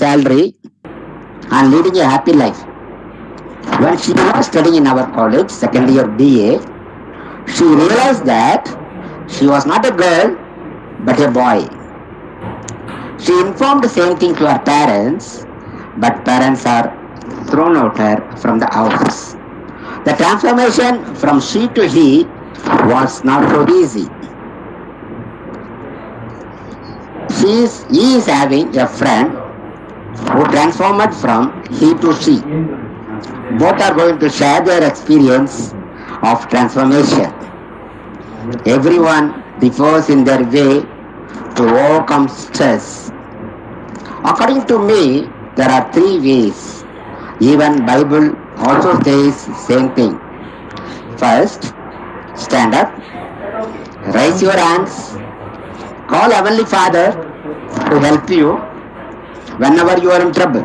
salary and leading a happy life. When she was studying in our college, second year BA, she realized that she was not a girl but a boy. She informed the same thing to her parents, but parents are thrown out her from the house. The transformation from she to he was not so easy. He is having a friend who transformed from he to she. Both are going to share their experience of transformation. Everyone differs in their way to overcome stress. According to me, there are three ways. Even Bible also says same thing. First, stand up, raise your hands, call Heavenly Father to help you whenever you are in trouble.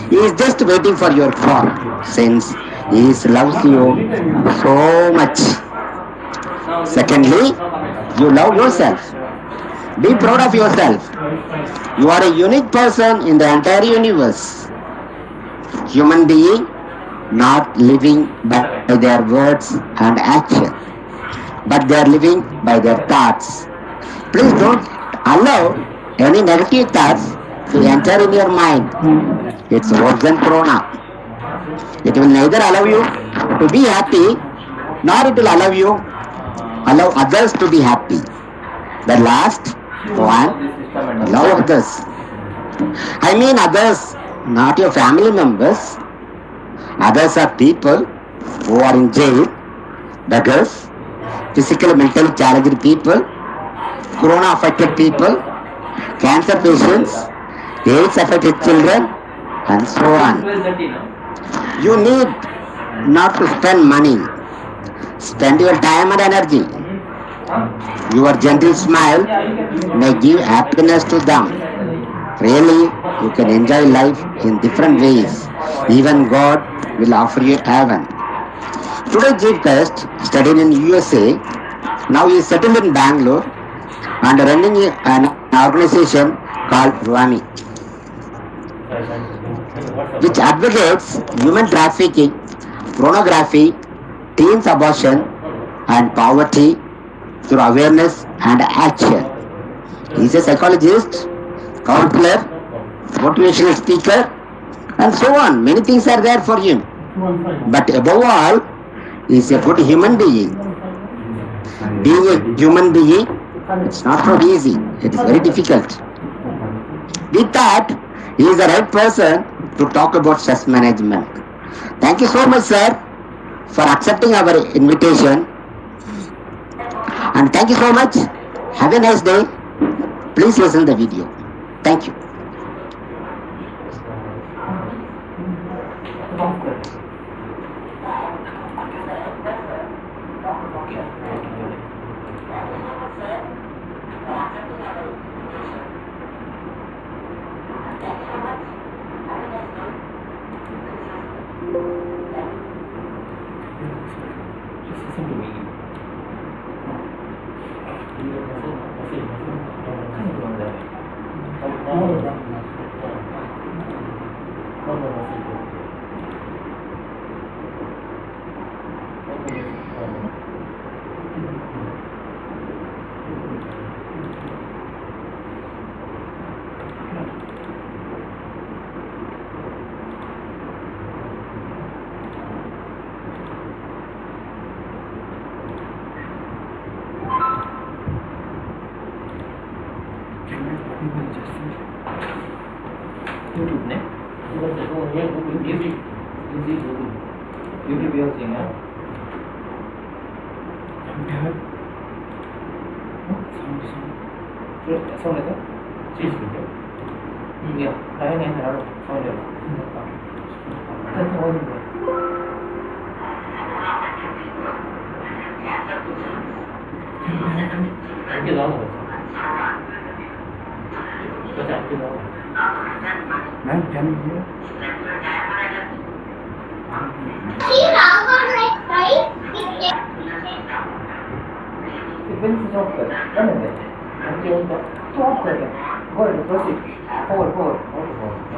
He is just waiting for your call since He loves you so much. Secondly, you love yourself. Be proud of yourself. You are a unique person in the entire universe. Human being not living by their words and action, but they are living by their thoughts. Please don't allow any negative thoughts to enter in your mind. It's worse than corona. It will neither allow you to be happy, nor it will allow others to be happy. The last one, love others. I mean others, not your family members. Others are people who are in jail, beggars, physically, mentally challenged people, corona affected people, cancer patients, AIDS affected children, and so on. You need not to spend money. Spend your time and energy. Your gentle smile may give happiness to them. Really, you can enjoy life in different ways. Even God will offer you heaven. Today, Jeepcast studied in USA. Now he is settled in Bangalore and running an organization called Rwami, which advocates human trafficking, pornography, teens abortion, and poverty through awareness and action. He is a psychologist, counselor, motivational speaker, and so on. Many things are there for him. But above all, he is a good human being. Being a human being, it's not so easy. It is very difficult. We thought he is the right person to talk about stress management. Thank you so much, sir, for accepting our invitation. And thank you so much. Have a nice day. Please listen the video. Thank you. Listen to me. YouTube ne? YouTube using ya? Sound itu? Cheese gitu? Iya, kayaknya yang harus sound itu. Kita tahu juga. Kita tahu. Kita tahu. Ma'am, can you hear? Vincent off कर, run है। उनके उनका तो of कर दे। Go ahead, proceed. Forward.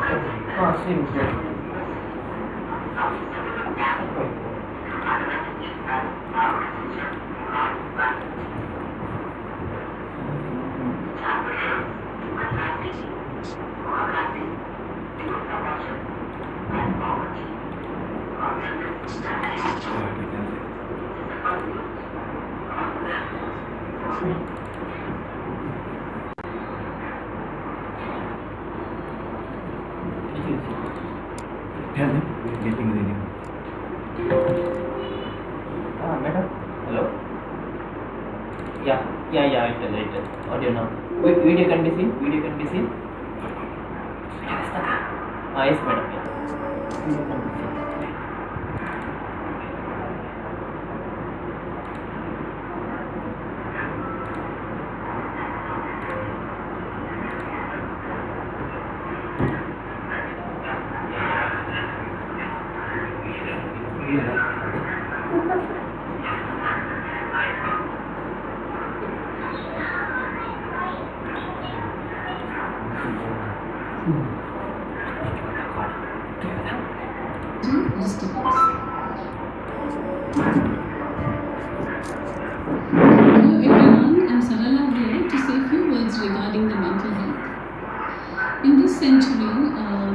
same. Tell them we are getting ready. Madam, hello. It is. Audio now. Video can be seen. Yes, madam. Yeah. Video can be seen. Regarding the mental health. In this century,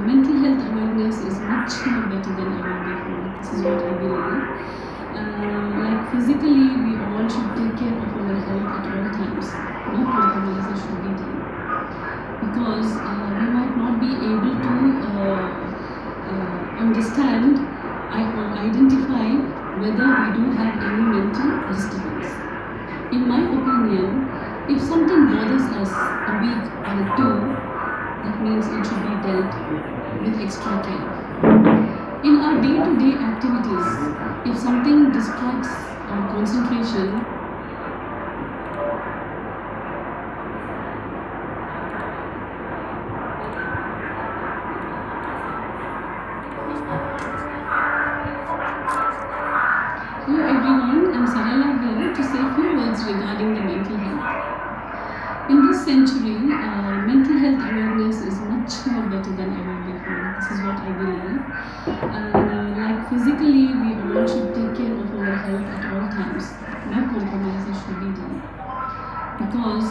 mental health awareness is much more better than ever before. This is what I believe. Like physically, we all should take care of our health at all times. No compromises should be done. Because we might not be able to understand or identify whether we do have any mental disturbance. In my opinion, if something bothers us a week or a two, that means it should be dealt with extra care. In our day-to-day activities, if something distracts our concentration, Hello everyone, I'm Sarala here to say a few words regarding the mental health. In this century, mental health awareness is much more better than ever before. This is what I believe. Like physically, we all should take care of our health at all times. No compromises should be done. Because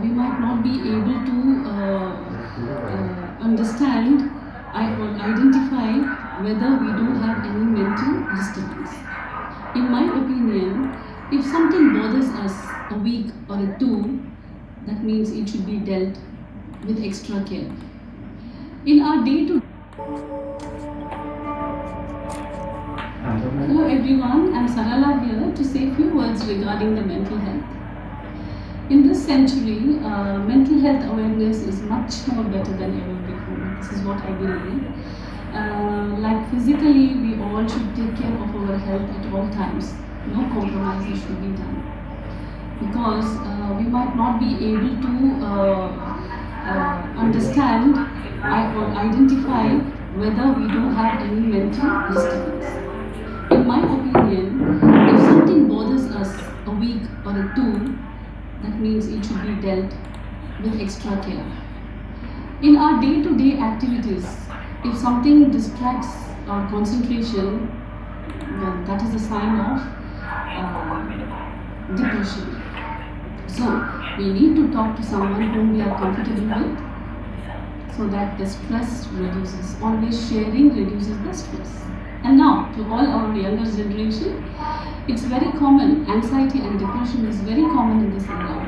we might not be able to understand or identify whether we do have any mental disturbance. In my opinion, if something bothers us a week or a two, that means it should be dealt with extra care. In our day-to-day... Hello everyone, I'm Sarala here to say a few words regarding the mental health. In this century, mental health awareness is much more better than ever before. This is what I believe. Like physically, we all should take care of our health at all times. No compromises should be done. Because we might not be able to understand or identify whether we do have any mental disturbance. In my opinion, if something bothers us a week or a two, that means it should be dealt with extra care. In our day-to-day activities, if something distracts our concentration, then that is a sign of depression. So, we need to talk to someone whom we are comfortable with so that the stress reduces. Always sharing reduces the stress. And now, to all our younger generation, it's very common. Anxiety and depression is very common in this era.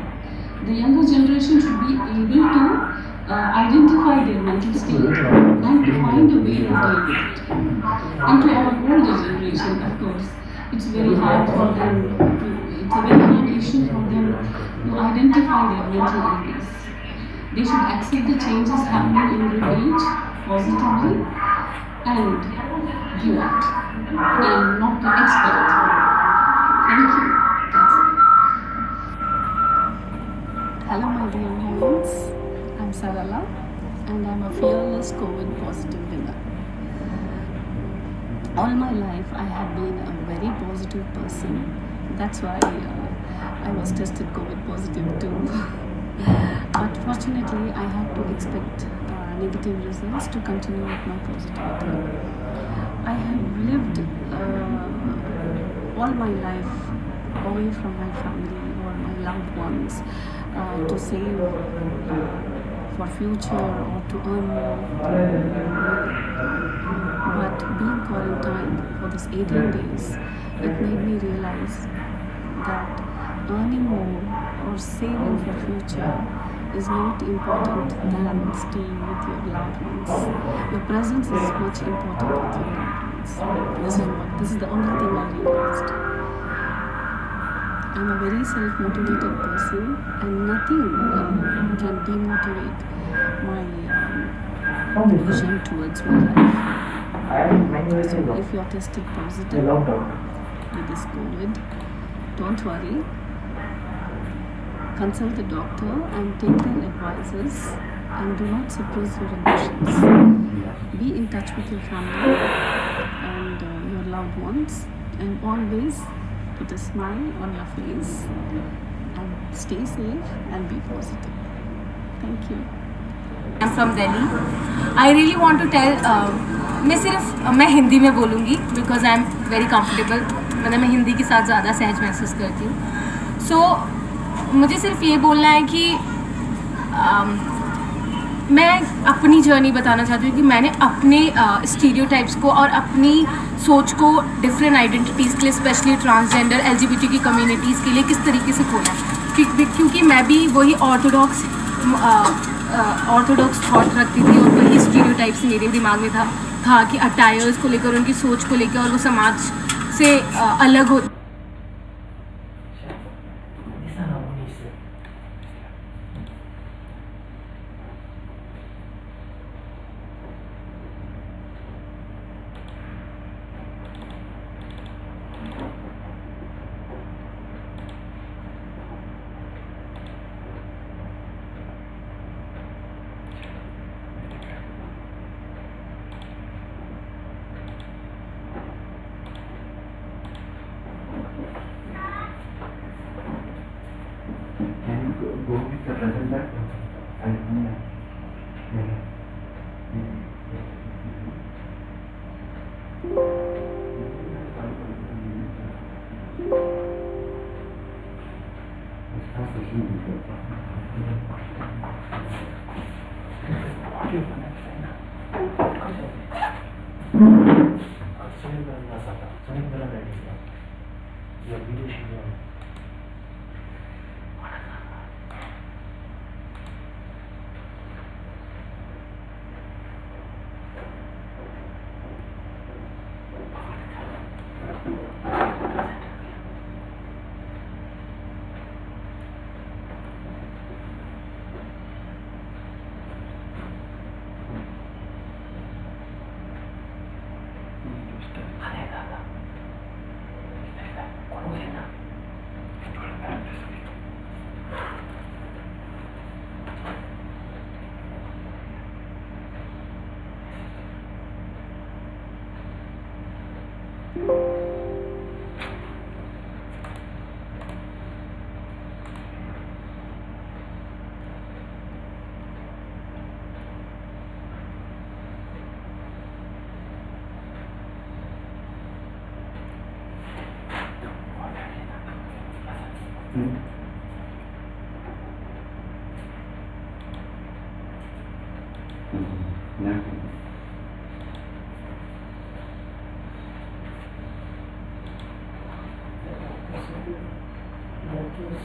The younger generation should be able to identify their mental state and to find a way to deal with it. And to our older generation, of course, it's very hard for them it's a very hard issue for them to identify their mental illness. They should accept the changes happening in their age positively and give it and not to expect. Thank you. That's it. Hello my dear friends, I'm Sarala and I'm a fearless COVID positive winner. All my life I have been a very positive person. That's why I was tested COVID positive too. But fortunately I had to expect negative results to continue with my positivity. I have lived all my life away from my family or my loved ones to save for future or to earn more. But being quarantined for this 18 days, it made me realize that earning more or saving for future is not important than staying with your loved ones. Your presence is much important with your loved ones. This is the only thing I realized. I'm a very self-motivated person, and nothing can demotivate my vision towards my life. So if you're tested positive with this COVID, don't worry. Consult the doctor and take their advices, and do not suppress your emotions. Be in touch with your family and your loved ones, and always put a smile on your face and stay safe and be positive. Thank you. I'm from Delhi. I really want to tell मैं हिंदी में बोलूँगी because I'm very comfortable. मतलब मैं हिंदी के साथ ज़्यादा सहज महसूस करती हूँ. So मुझे सिर्फ ये बोलना है कि मैं अपनी जर्नी बताना चाहती हूँ कि मैंने अपने स्टीरियोटाइप्स को और अपनी सोच को डिफरेंट आइडेंटिटीज़ के लिए, स्पेशली ट्रांसजेंडर LGBT की कम्युनिटीज़ के लिए किस तरीके से खोला. क्योंकि मैं भी वही ऑर्थोडॉक्स थॉट रखती थी और वही स्टीरियोटाइप्स मेरे दिमाग में था कि अटायर्स को लेकर, उनकी सोच को लेकर, और वो समाज से अलग हो. Go with the present back and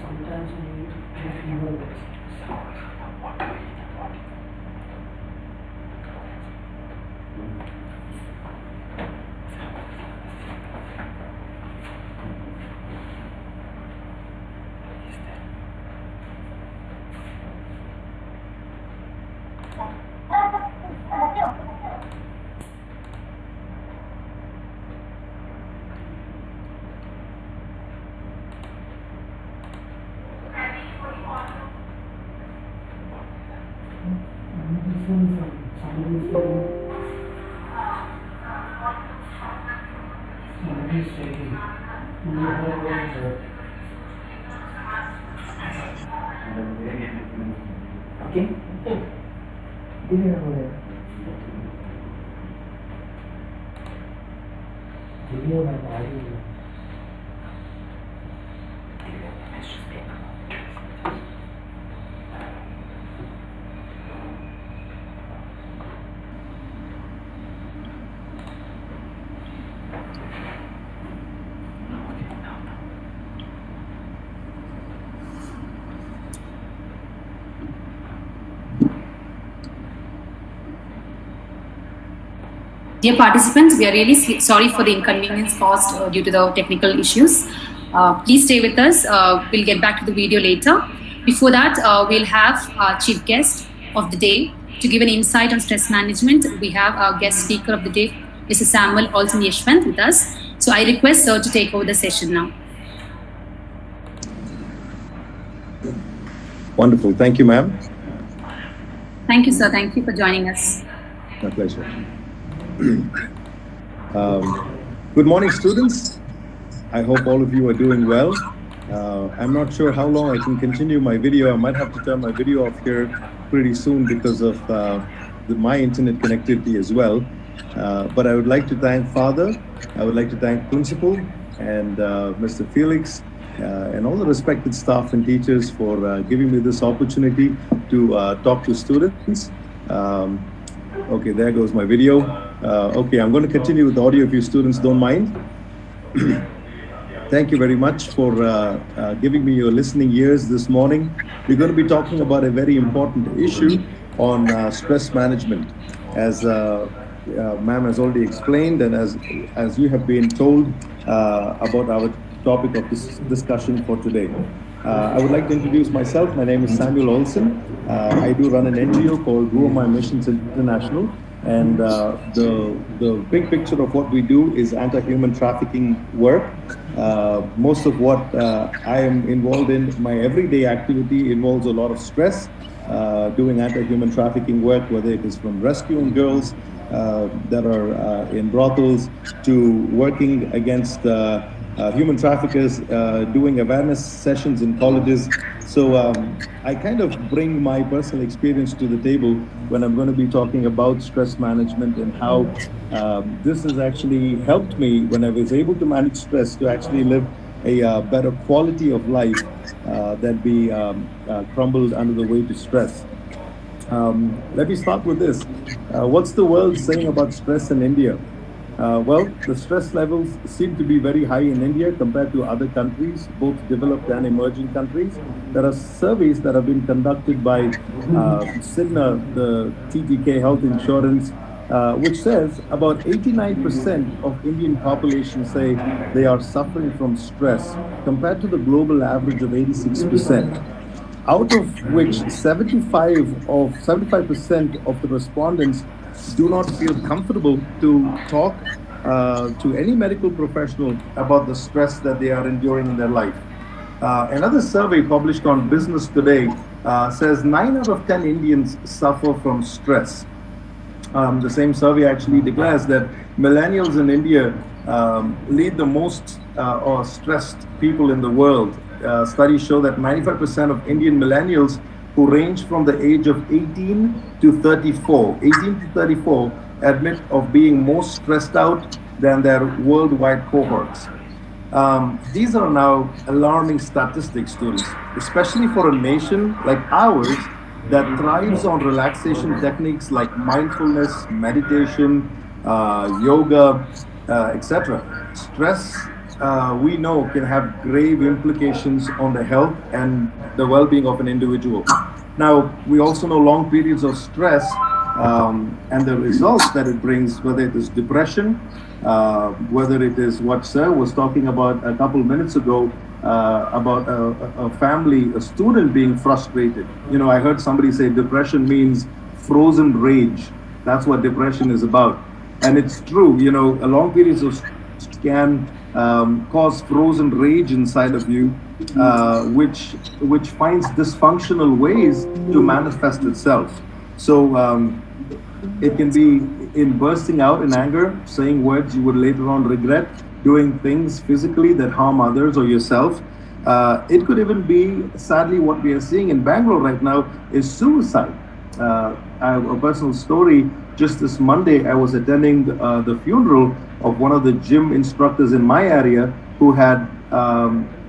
Sometimes you need to fever based. Okay? 이래야 그래. 위험하고 아주. Dear participants, we are really sorry for the inconvenience caused due to the technical issues. Please stay with us. We'll get back to the video later. Before that, we'll have our chief guest of the day to give an insight on stress management. We have our guest speaker of the day, Mr. Samuel Alton Yeshwant, with us. So I request sir to take over the session now. Wonderful. Thank you, ma'am. Thank you, sir. Thank you for joining us. My pleasure. Good morning, students. I hope all of you are doing well. I'm not sure how long I can continue my video. I might have to turn my video off here pretty soon because of my internet connectivity as well. But I would like to thank Father. I would like to thank Principal and Mr. Felix and all the respected staff and teachers for giving me this opportunity to talk to students. Okay, there goes my video. Okay, I'm going to continue with the audio if you students don't mind. Thank you very much for giving me your listening ears this morning. We're going to be talking about a very important issue on stress management. As ma'am has already explained, and as you have been told about our topic of this discussion for today. I would like to introduce myself. My name is Samuel Olson. I do run an NGO called Who Are My Missions International. And the big picture of what we do is anti-human trafficking work. Most of what I am involved in, my everyday activity involves a lot of stress, doing anti-human trafficking work, whether it is from rescuing girls that are in brothels to working against human traffickers, doing awareness sessions in colleges. So I kind of bring my personal experience to the table when I'm going to be talking about stress management and how this has actually helped me when I was able to manage stress to actually live a better quality of life that be crumbled under the weight of stress. Let me start with this. What's the world saying about stress in India? Well, the stress levels seem to be very high in India compared to other countries, both developed and emerging countries. There are surveys that have been conducted by Cigna, the TTK Health Insurance, which says about 89% of Indian population say they are suffering from stress compared to the global average of 86%. Out of which 75% of the respondents do not feel comfortable to talk to any medical professional about the stress that they are enduring in their life. Another survey published on Business Today says 9 out of 10 Indians suffer from stress. The same survey actually declares that millennials in India lead the most or stressed people in the world. Studies show that 95% of Indian millennials who range from the age of 18 to 34, admit of being more stressed out than their worldwide cohorts. These are now alarming statistics, students, especially for a nation like ours that thrives on relaxation techniques like mindfulness, meditation, yoga, etc. Stress, we know, can have grave implications on the health and the well-being of an individual. Now, we also know long periods of stress and the results that it brings, whether it is depression, whether it is what Sir was talking about a couple minutes ago, about a family, a student being frustrated. You know, I heard somebody say depression means frozen rage. That's what depression is about. And it's true, you know, a long periods of stress can cause frozen rage inside of you, which finds dysfunctional ways to manifest itself. So it can be in bursting out in anger, saying words you would later on regret, doing things physically that harm others or yourself. It could even be, sadly, what we are seeing in Bangalore right now is suicide. a personal story. Just this Monday, I was attending the funeral of one of the gym instructors in my area who had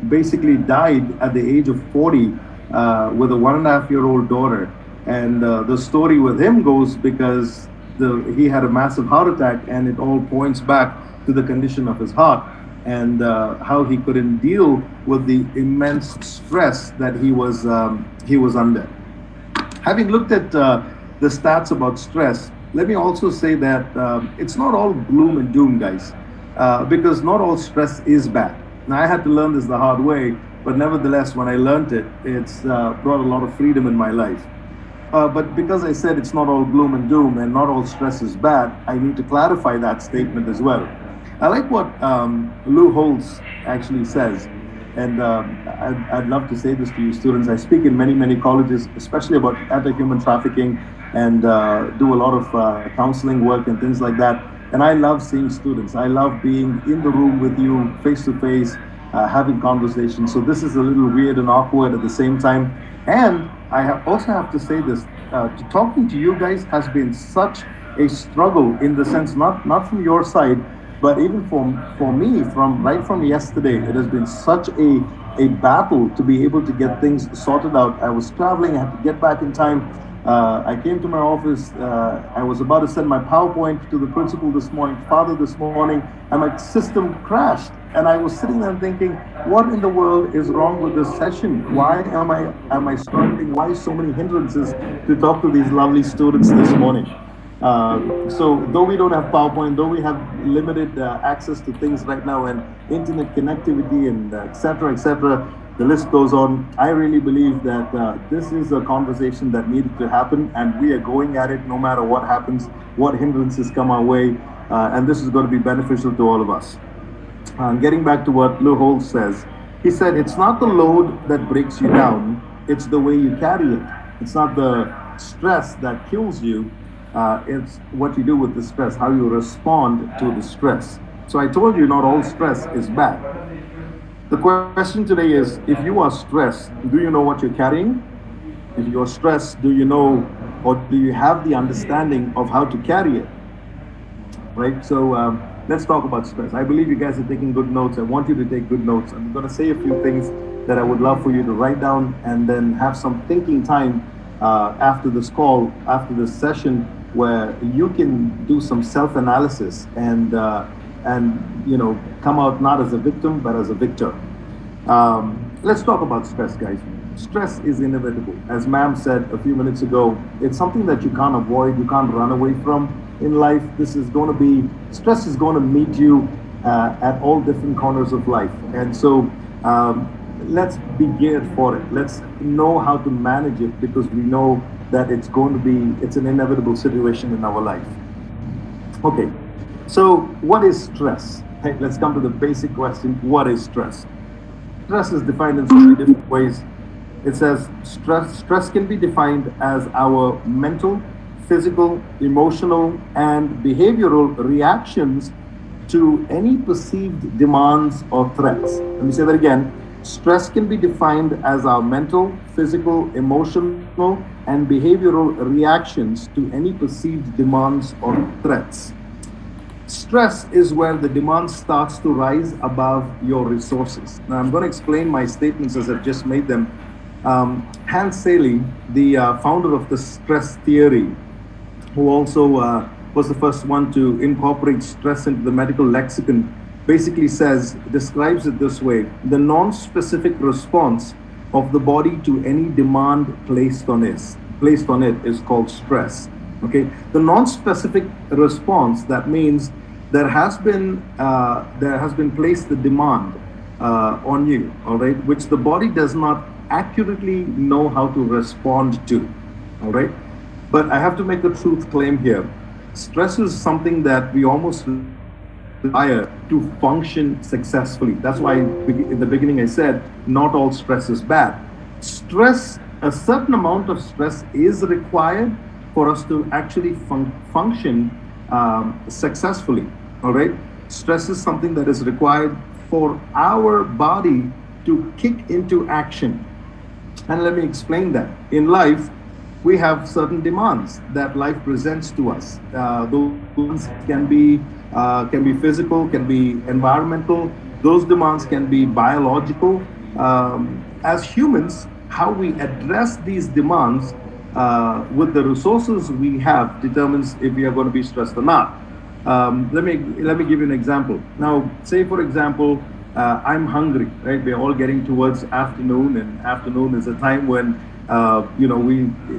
basically died at the age of 40 with a 1.5-year-old daughter. And the story with him goes because he had a massive heart attack, and it all points back to the condition of his heart and how he couldn't deal with the immense stress that he was under. Having looked at the stats about stress, let me also say that it's not all gloom and doom, guys, because not all stress is bad. Now, I had to learn this the hard way, but nevertheless, when I learned it, it's brought a lot of freedom in my life. But because I said it's not all gloom and doom and not all stress is bad, I need to clarify that statement as well. I like what Lou Holtz actually says, and I'd love to say this to you students. I speak in many colleges, especially about anti-human trafficking, and do a lot of counseling work and things like that. And I love seeing students. I love being in the room with you, face to face, having conversations. So this is a little weird and awkward at the same time. And I also have to say this, talking to you guys has been such a struggle, in the sense, not from your side, but even for me, right from yesterday, it has been such a battle to be able to get things sorted out. I was traveling, I had to get back in time. I came to my office, I was about to send my PowerPoint to the principal this morning, and my system crashed. And I was sitting there thinking, what in the world is wrong with this session? Why am I struggling? Why so many hindrances to talk to these lovely students this morning? So though we don't have PowerPoint, though we have limited access to things right now, and internet connectivity and et cetera, the list goes on, I really believe that this is a conversation that needed to happen, and we are going at it no matter what happens, what hindrances come our way, and this is going to be beneficial to all of us. Getting back to what Lou Holtz says, he said, it's not the load that breaks you down, it's the way you carry it. It's not the stress that kills you, it's what you do with the stress, how you respond to the stress. So I told you not all stress is bad. The question today is, if you are stressed, do you know what you're carrying? If you're stressed, do you know, or do you have the understanding of how to carry it? Right? So let's talk about stress. I believe you guys are taking good notes. I want you to take good notes. I'm going to say a few things that I would love for you to write down, and then have some thinking time after this call, after this session, where you can do some self-analysis and come out not as a victim but as a victor. Let's talk about stress, guys. Stress is inevitable. As ma'am said a few minutes ago, it's something that you can't avoid, you can't run away from in life. Stress is going to meet you at all different corners of life. And so let's be geared for it. Let's know how to manage it, because we know that it's an inevitable situation in our life. Okay, so what is stress? Hey, let's come to the basic question. What is stress? Stress is defined in so many different ways. It says stress can be defined as our mental, physical, emotional, and behavioral reactions to any perceived demands or threats. Let me say that again. Stress can be defined as our mental, physical, emotional, and behavioral reactions to any perceived demands or threats. Stress is where the demand starts to rise above your resources. Now, I'm going to explain my statements as I've just made them. Hans Selye, the founder of the stress theory, who also was the first one to incorporate stress into the medical lexicon, basically describes it this way: the non-specific response of the body to any demand placed on it is called stress. Okay, the non-specific response, that means there has been placed the demand on you, all right, which the body does not accurately know how to respond to, all right. But I have to make a truth claim here. Stress is something that we almost require to function successfully. That's why in the beginning I said not all stress is bad. A certain amount of stress is required for us to actually function successfully, all right? Stress is something that is required for our body to kick into action. And let me explain that. In life, we have certain demands that life presents to us. Those demands can be physical, can be environmental. Those demands can be biological. As humans, how we address these demands with the resources we have determines if we are going to be stressed or not. Let me give you an example. Now, say for example, I'm hungry, right? We're all getting towards afternoon, and afternoon is a time when we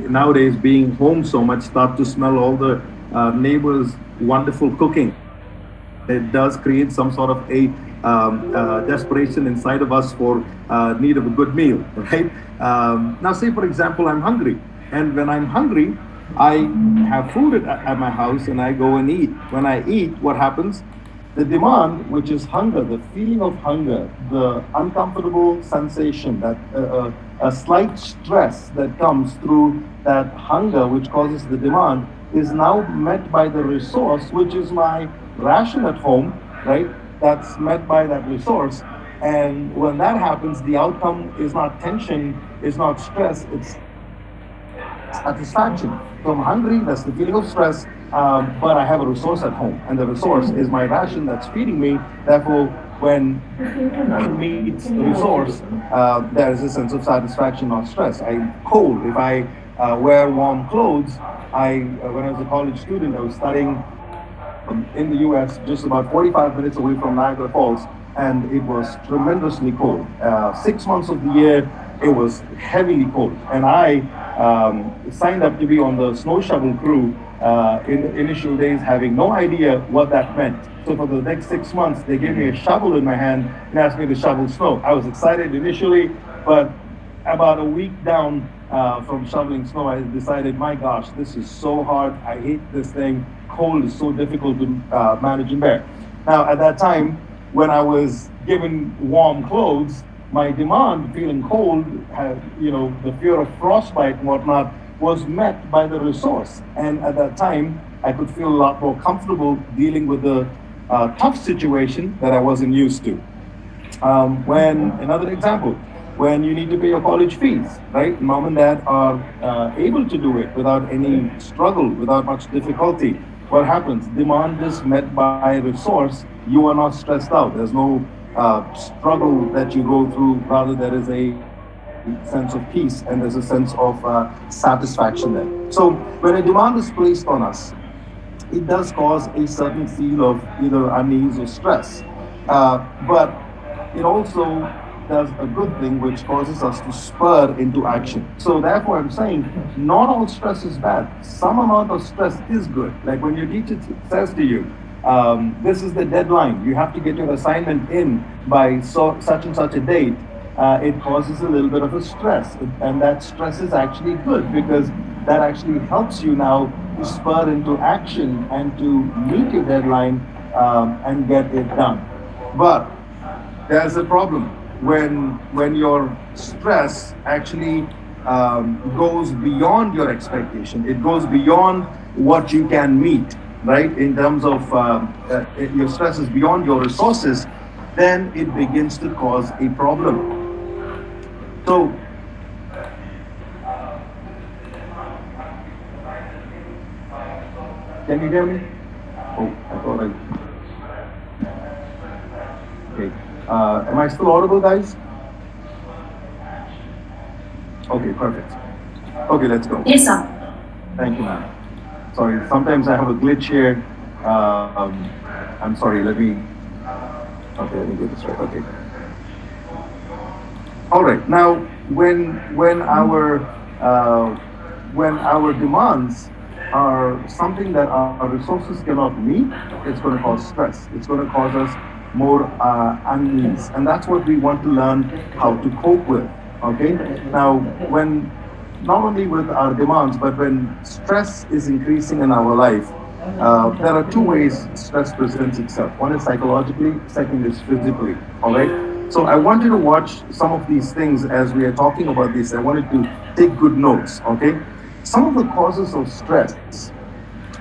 nowadays, being home so much, start to smell all the neighbors' wonderful cooking. It does create some sort of a desperation inside of us for need of a good meal, right? Now, say for example, I'm hungry, and when I'm hungry, I have food at my house, and I go and eat. When I eat, what happens? The demand, which is hunger, the feeling of hunger, the uncomfortable sensation, that a slight stress that comes through that hunger, which causes the demand, is now met by the resource, which is my ration at home, right? That's met by that resource. And when that happens, the outcome is not tension, is not stress, it's satisfaction. So I'm hungry, that's the feeling of stress, but I have a resource at home, and the resource is my ration that's feeding me. Therefore, when it meets the resource, there is a sense of satisfaction, not stress. I'm cold. If I wear warm clothes, when I was a college student, I was studying in the US, just about 45 minutes away from Niagara Falls, and it was tremendously cold. 6 months of the year, it was heavily cold, and I signed up to be on the snow shovel crew in the initial days, having no idea what that meant. So for the next 6 months, they gave me a shovel in my hand and asked me to shovel snow. I was excited initially, but about a week down from shoveling snow, I decided, my gosh, this is so hard. I hate this thing. Cold is so difficult to manage and bear. Now, at that time, when I was given warm clothes, my demand, feeling cold, the fear of frostbite and whatnot, was met by the resource. And at that time, I could feel a lot more comfortable dealing with the tough situation that I wasn't used to. Another example, when you need to pay your college fees, right? Mom and dad are able to do it without any struggle, without much difficulty. What happens? Demand is met by resource. You are not stressed out. There's no struggle that you go through. Rather, there is a sense of peace, and there's a sense of satisfaction there. So when a demand is placed on us, it does cause a certain feel of either unease or stress. But it also does a good thing, which causes us to spur into action. So therefore, I'm saying not all stress is bad. Some amount of stress is good. Like when your teacher says to you, this is the deadline, you have to get your assignment in by such and such a date, it causes a little bit of a stress. And that stress is actually good, because that actually helps you now to spur into action and to meet your deadline and get it done. But there's a problem when your stress actually goes beyond your expectation. It goes beyond what you can meet, right? In terms of your stress is beyond your resources, then it begins to cause a problem. So, can you hear me? Oh, I thought okay. Am I still audible, guys? Okay, perfect. Okay, let's go. Yes, sir. Thank you, ma'am. Sorry, sometimes I have a glitch here. I'm sorry, let me get this right. Okay. All right, now when our demands are something that our resources cannot meet, it's going to cause stress. It's going to cause us more unease, and that's what we want to learn how to cope with. Okay, now when not only with our demands, but when stress is increasing in our life, there are two ways stress presents itself. One is psychologically, second is physically. All right, so I want you to watch some of these things as we are talking about this. I wanted to take good notes. Okay, some of the causes of stress,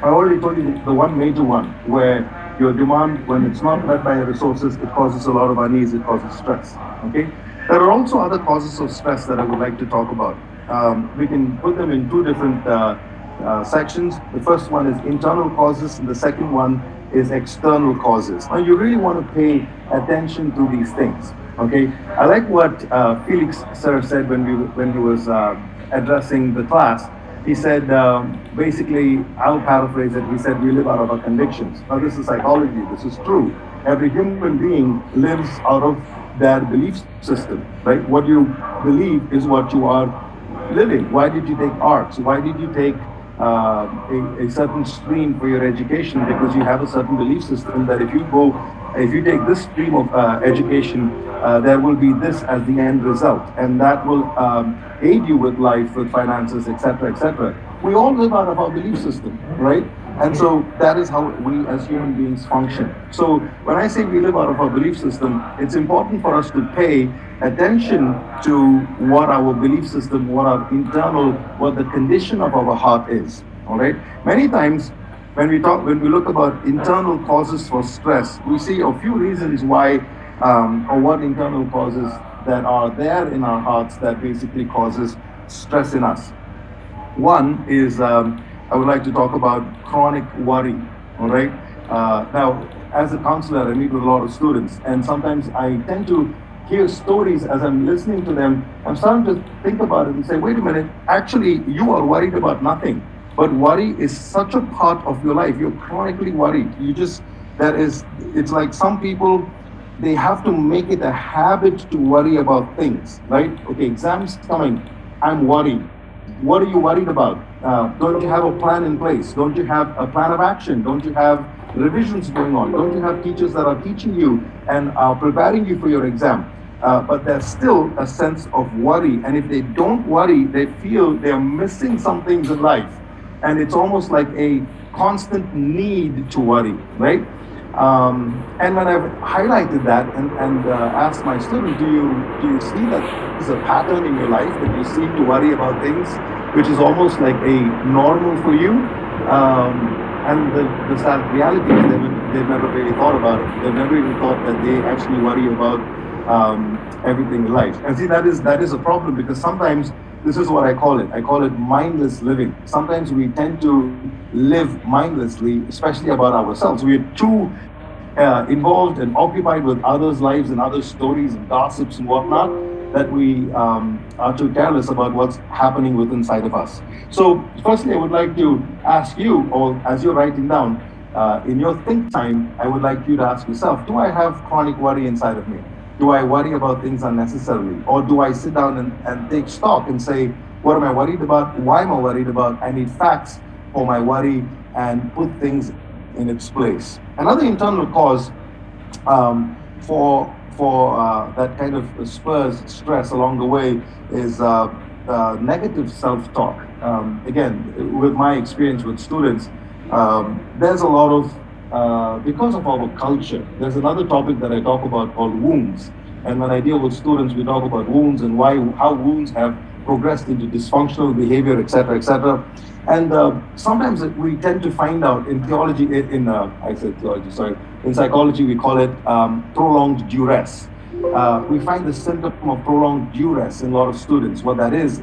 I already told you the one major one, where your demand, when it's not met by your resources, it causes a lot of unease, it causes stress. Okay, there are also other causes of stress that I would like to talk about. we can put them in two different sections. The first one is internal causes, and the second one is external causes. Now, you really want to pay attention to these things. Okay, I like what Felix Sir said when he was addressing the class. He said, basically, I'll paraphrase it. He said, we live out of our convictions. Now, this is psychology. This is true. Every human being lives out of their belief system, right? What you believe is what you are living. Why did you take arts? Why did you take a certain stream for your education? Because you have a certain belief system that if you take this stream of education, there will be this as the end result, and that will aid you with life, with finances, etc., etc. We all live out of our belief system, right? And so that is how we as human beings function. So when I say we live out of our belief system, it's important for us to pay attention to what our belief system, what the condition of our heart is. All right. Many times when we look about internal causes for stress, we see a few reasons why or what internal causes that are there in our hearts that basically causes stress in us. One is I would like to talk about chronic worry. All right. Now, as a counselor, I meet with a lot of students, and sometimes I tend to hear stories as I'm listening to them. I'm starting to think about it and say, wait a minute, actually, you are worried about nothing. But worry is such a part of your life. You're chronically worried. It's like some people, they have to make it a habit to worry about things, right? Okay, exams coming, I'm worried. What are you worried about? Don't you have a plan in place? Don't you have a plan of action? Don't you have revisions going on? Don't you have teachers that are teaching you and are preparing you for your exam? But there's still a sense of worry. And if they don't worry, they feel they're missing some things in life. And it's almost like a constant need to worry, right? And when I've highlighted that and asked my student, do you see that there's a pattern in your life that you seem to worry about things, which is almost like a normal for you? And the sad reality is they've never really thought about it. They've never even thought that they actually worry about everything in life. And see, that is a problem, because sometimes this is what I call it. I call it mindless living. Sometimes we tend to live mindlessly, especially about ourselves. We are too involved and occupied with others' lives and others' stories and gossips and whatnot, that we are too careless about what's happening within inside of us. So firstly, I would like to ask you, or as you're writing down, in your think time, I would like you to ask yourself, do I have chronic worry inside of me? Do I worry about things unnecessarily? Or do I sit down and take stock and say, what am I worried about? Why am I worried about? I need facts for my worry and put things in its place. Another internal cause for that kind of spurs stress along the way is negative self-talk. Again, with my experience with students, there's a lot of because of our culture. There's another topic that I talk about called wounds. And when I deal with students, we talk about wounds and how wounds have progressed into dysfunctional behavior, etc., etc. And sometimes we tend to find out in theology, in psychology, we call it prolonged duress. We find the symptom of prolonged duress in a lot of students. What that is,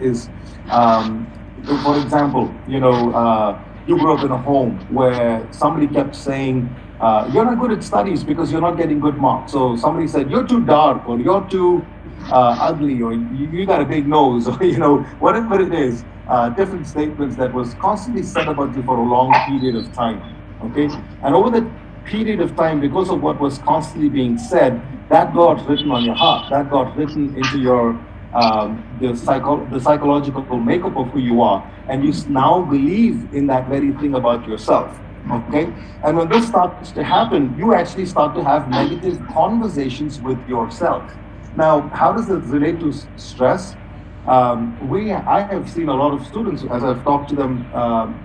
for example, you grew up in a home where somebody kept saying, you're not good at studies because you're not getting good marks. So somebody said, you're too dark, or you're too ugly, or you got a big nose, or whatever it is, different statements that was constantly said about you for a long period of time. Okay? And over that period of time, because of what was constantly being said, that got written on your heart, that got written into your the psychological makeup of who you are, and you now believe in that very thing about yourself. Okay? And when this starts to happen, you actually start to have negative conversations with yourself. Now, how does this relate to stress? I have seen a lot of students, as I've talked to them,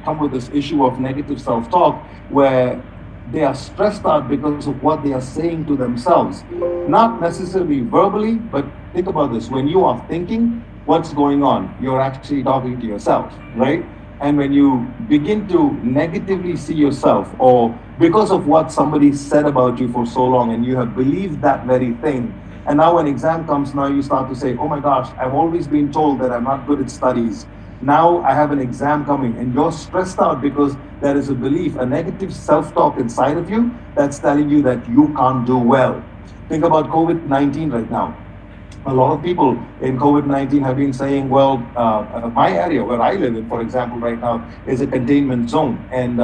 come with this issue of negative self-talk, where they are stressed out because of what they are saying to themselves. Not necessarily verbally, but think about this. When you are thinking, what's going on? You're actually talking to yourself, right? And when you begin to negatively see yourself, or because of what somebody said about you for so long, and you have believed that very thing, And now when exam comes, now you start to say, oh my gosh, I've always been told that I'm not good at studies. Now I have an exam coming, and you're stressed out because there is a belief, a negative self-talk inside of you that's telling you that you can't do well. Think about COVID-19 right now. A lot of people in COVID-19 have been saying, well, my area where I live in, for example, right now is a containment zone. And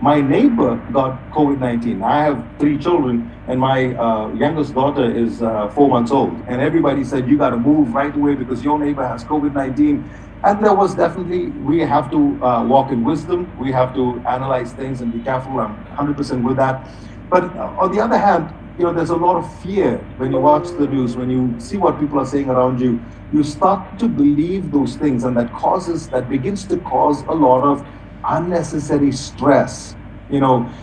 my neighbor got COVID-19. I have 3 children, and my youngest daughter is 4 months old. And everybody said, you got to move right away because your neighbor has COVID-19. And there was definitely, we have to walk in wisdom. We have to analyze things and be careful. I'm 100% with that. But on the other hand, there's a lot of fear when you watch the news, when you see what people are saying around you. You start to believe those things, and that begins to cause a lot of unnecessary stress. What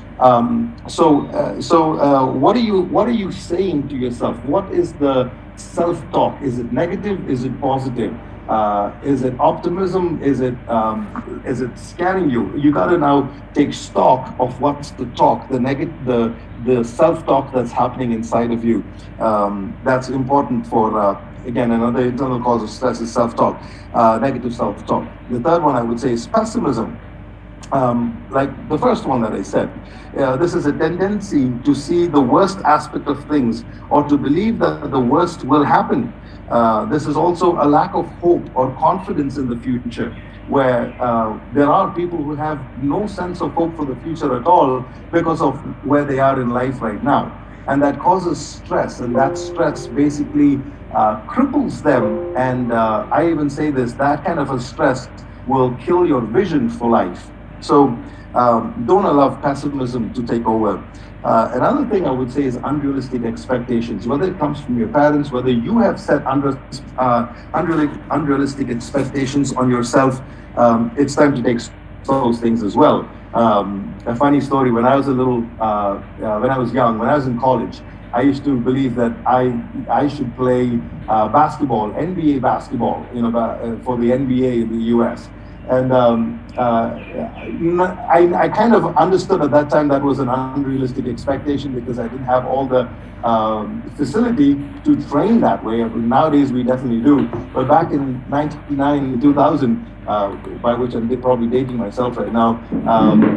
are you saying to yourself? What is the self-talk? Is it negative? Is it positive? Is it optimism? Is it scaring you? You got to now take stock of what's the talk, the self-talk that's happening inside of you. That's important for, again, another internal cause of stress is self-talk, negative self-talk. The third one I would say is pessimism. Like the first one that I said, this is a tendency to see the worst aspect of things or to believe that the worst will happen. This is also a lack of hope or confidence in the future, where there are people who have no sense of hope for the future at all because of where they are in life right now. And that causes stress, and that stress basically cripples them. And I even say this, that kind of a stress will kill your vision for life. So don't allow pessimism to take over. Another thing I would say is unrealistic expectations, whether it comes from your parents, whether you have set unrealistic expectations on yourself. It's time to take those things as well. A funny story, when I was young, when I was in college, I used to believe that I should play basketball, NBA basketball, for the NBA in the US. And I kind of understood at that time that was an unrealistic expectation because I didn't have all the facility to train that way. Nowadays we definitely do. But back in 99, 2000, by which I'm probably dating myself right now,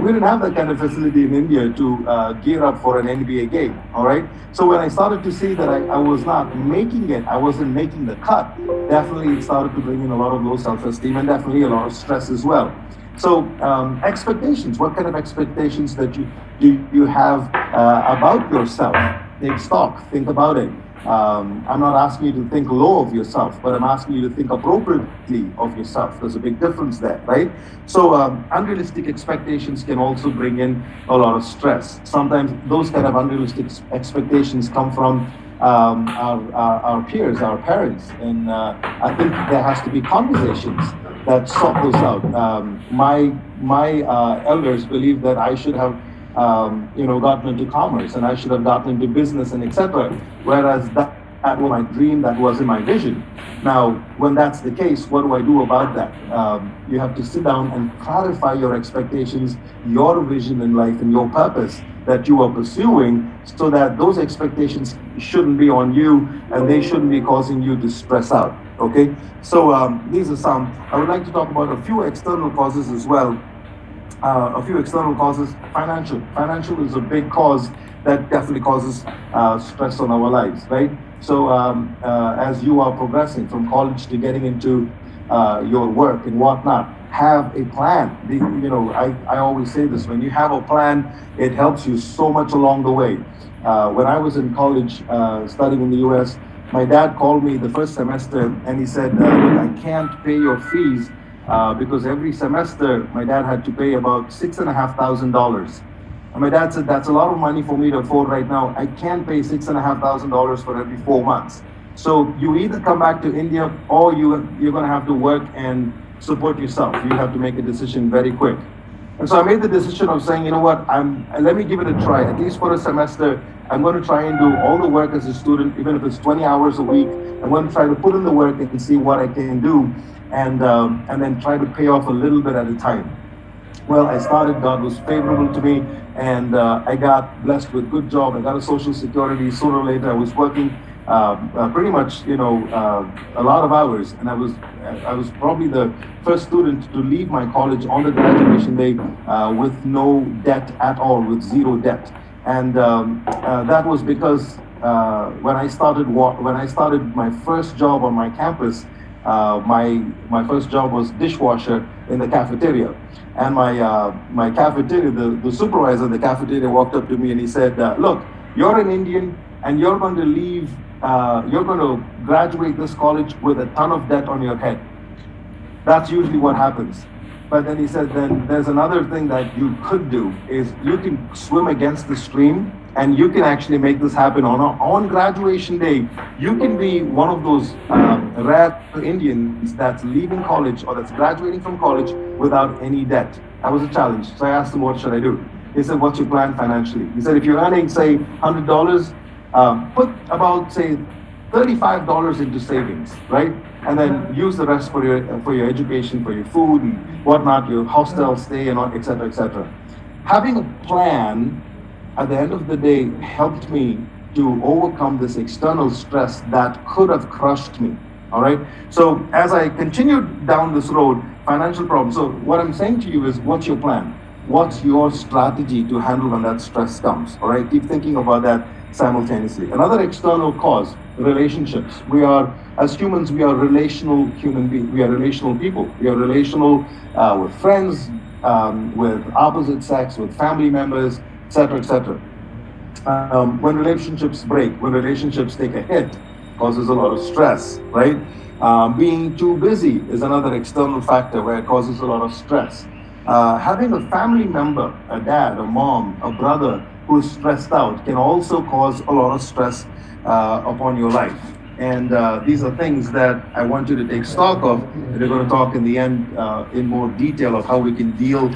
we didn't have that kind of facility in India to gear up for an NBA game, all right? So when I started to see that I was not making it, I wasn't making the cut, definitely it started to bring in a lot of low self-esteem and definitely a lot of stress as well. So expectations, what kind of expectations that you have about yourself? Take stock, think about it. I'm not asking you to think low of yourself, but I'm asking you to think appropriately of yourself. There's a big difference there, right? So unrealistic expectations can also bring in a lot of stress. Sometimes those kind of unrealistic expectations come from our peers, our parents, and I think there has to be conversations that sort those out. My elders believe that I should have gotten into commerce and I should have gotten into business and etc. Whereas that was my dream, that wasn't my vision. Now, when that's the case, what do I do about that? You have to sit down and clarify your expectations, your vision in life and your purpose that you are pursuing so that those expectations shouldn't be on you and they shouldn't be causing you to stress out, okay? So these are some. I would like to talk about a few external causes as well. A few external causes. Financial is a big cause that definitely causes stress on our lives, right? So as you are progressing from college to getting into your work and whatnot, have a plan. I always say this, when you have a plan, it helps you so much along the way. When I was in college studying in the US, my dad called me the first semester and he said, look, I can't pay your fees because every semester my dad had to pay about $6,500. And my dad said, that's a lot of money for me to afford right now. I can't pay $6,500 for every 4 months. So you either come back to India or you're going to have to work and support yourself. You have to make a decision very quick. And so I made the decision of saying, you know what, let me give it a try. At least for a semester, I'm going to try and do all the work as a student, even if it's 20 hours a week. I'm going to try to put in the work and see what I can do, and then try to pay off a little bit at a time. Well, I started, God was favorable to me, and I got blessed with a good job. I got a social security. Sooner or later, I was working pretty much, a lot of hours, and I was probably the first student to leave my college on the graduation day with no debt at all, with zero debt, and that was because when I started my first job on my campus, my first job was dishwasher in the cafeteria. And my cafeteria, the supervisor in the cafeteria walked up to me and he said, look, you're an Indian and you're going to leave, you're going to graduate this college with a ton of debt on your head. That's usually what happens. But then he said, then there's another thing that you could do is you can swim against the stream and you can actually make this happen on graduation day. You can be one of those rare Indians that's leaving college or that's graduating from college without any debt. That was a challenge. So I asked him, what should I do? He said, what's your plan financially? He said, if you're earning, say, $100, put about, say, $35 into savings, right? And then use the rest for your education, for your food and whatnot, your hostel stay and et cetera, et cetera. Having a plan at the end of the day helped me to overcome this external stress that could have crushed me. All right. So as I continued down this road, financial problems. So what I'm saying to you is, what's your plan? What's your strategy to handle when that stress comes? All right. Keep thinking about that simultaneously. Another external cause, relationships. We are, as humans, we are relational human beings. We are relational people. We are relational with friends, with opposite sex, with family members, etc., etc. When relationships break, when relationships take a hit, causes a lot of stress, right? Being too busy is another external factor where it causes a lot of stress. Having a family member, a dad, a mom, a brother who is stressed out can also cause a lot of stress upon your life. And these are things that I want you to take stock of. We're going to talk in the end in more detail of how we can deal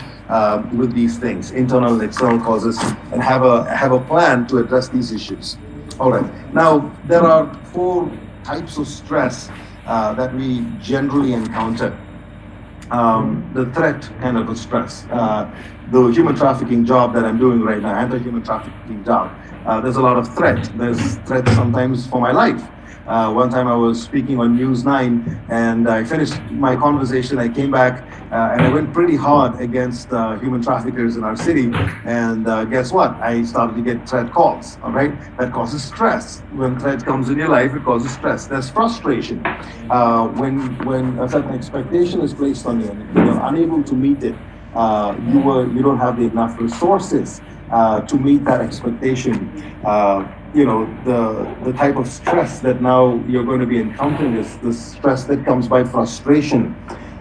with these things, internal and external causes, and have a plan to address these issues. All right. Now, there are 4 types of stress that we generally encounter. The threat kind of a stress. The human trafficking job that I'm doing right now, anti-human trafficking job, there's a lot of threat. There's threat sometimes for my life. One time I was speaking on News 9 and I finished my conversation. I came back and I went pretty hard against human traffickers in our city. And guess what? I started to get threat calls, all right? That causes stress. When threat comes in your life, it causes stress. There's frustration. When a certain expectation is placed on you and you're unable to meet it, you don't have enough resources to meet that expectation. The type of stress that now you're going to be encountering is the stress that comes by frustration.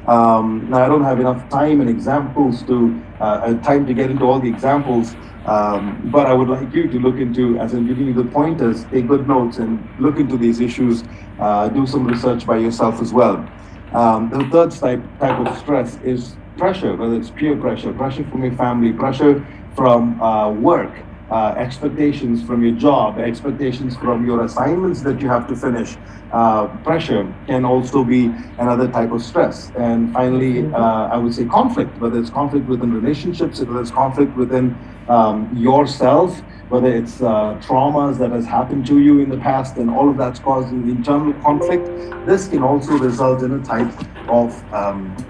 Now, I don't have enough time and examples time to get into all the examples, but I would like you to look into, as I'm giving you the pointers, take good notes and look into these issues, do some research by yourself as well. The third type of stress is pressure, whether it's peer pressure, pressure from your family, pressure from work, expectations from your job, expectations from your assignments that you have to finish. Pressure can also be another type of stress. And finally, I would say conflict, whether it's conflict within relationships, whether it's conflict within yourself, whether it's traumas that has happened to you in the past, and all of that's causing internal conflict. This can also result in a type of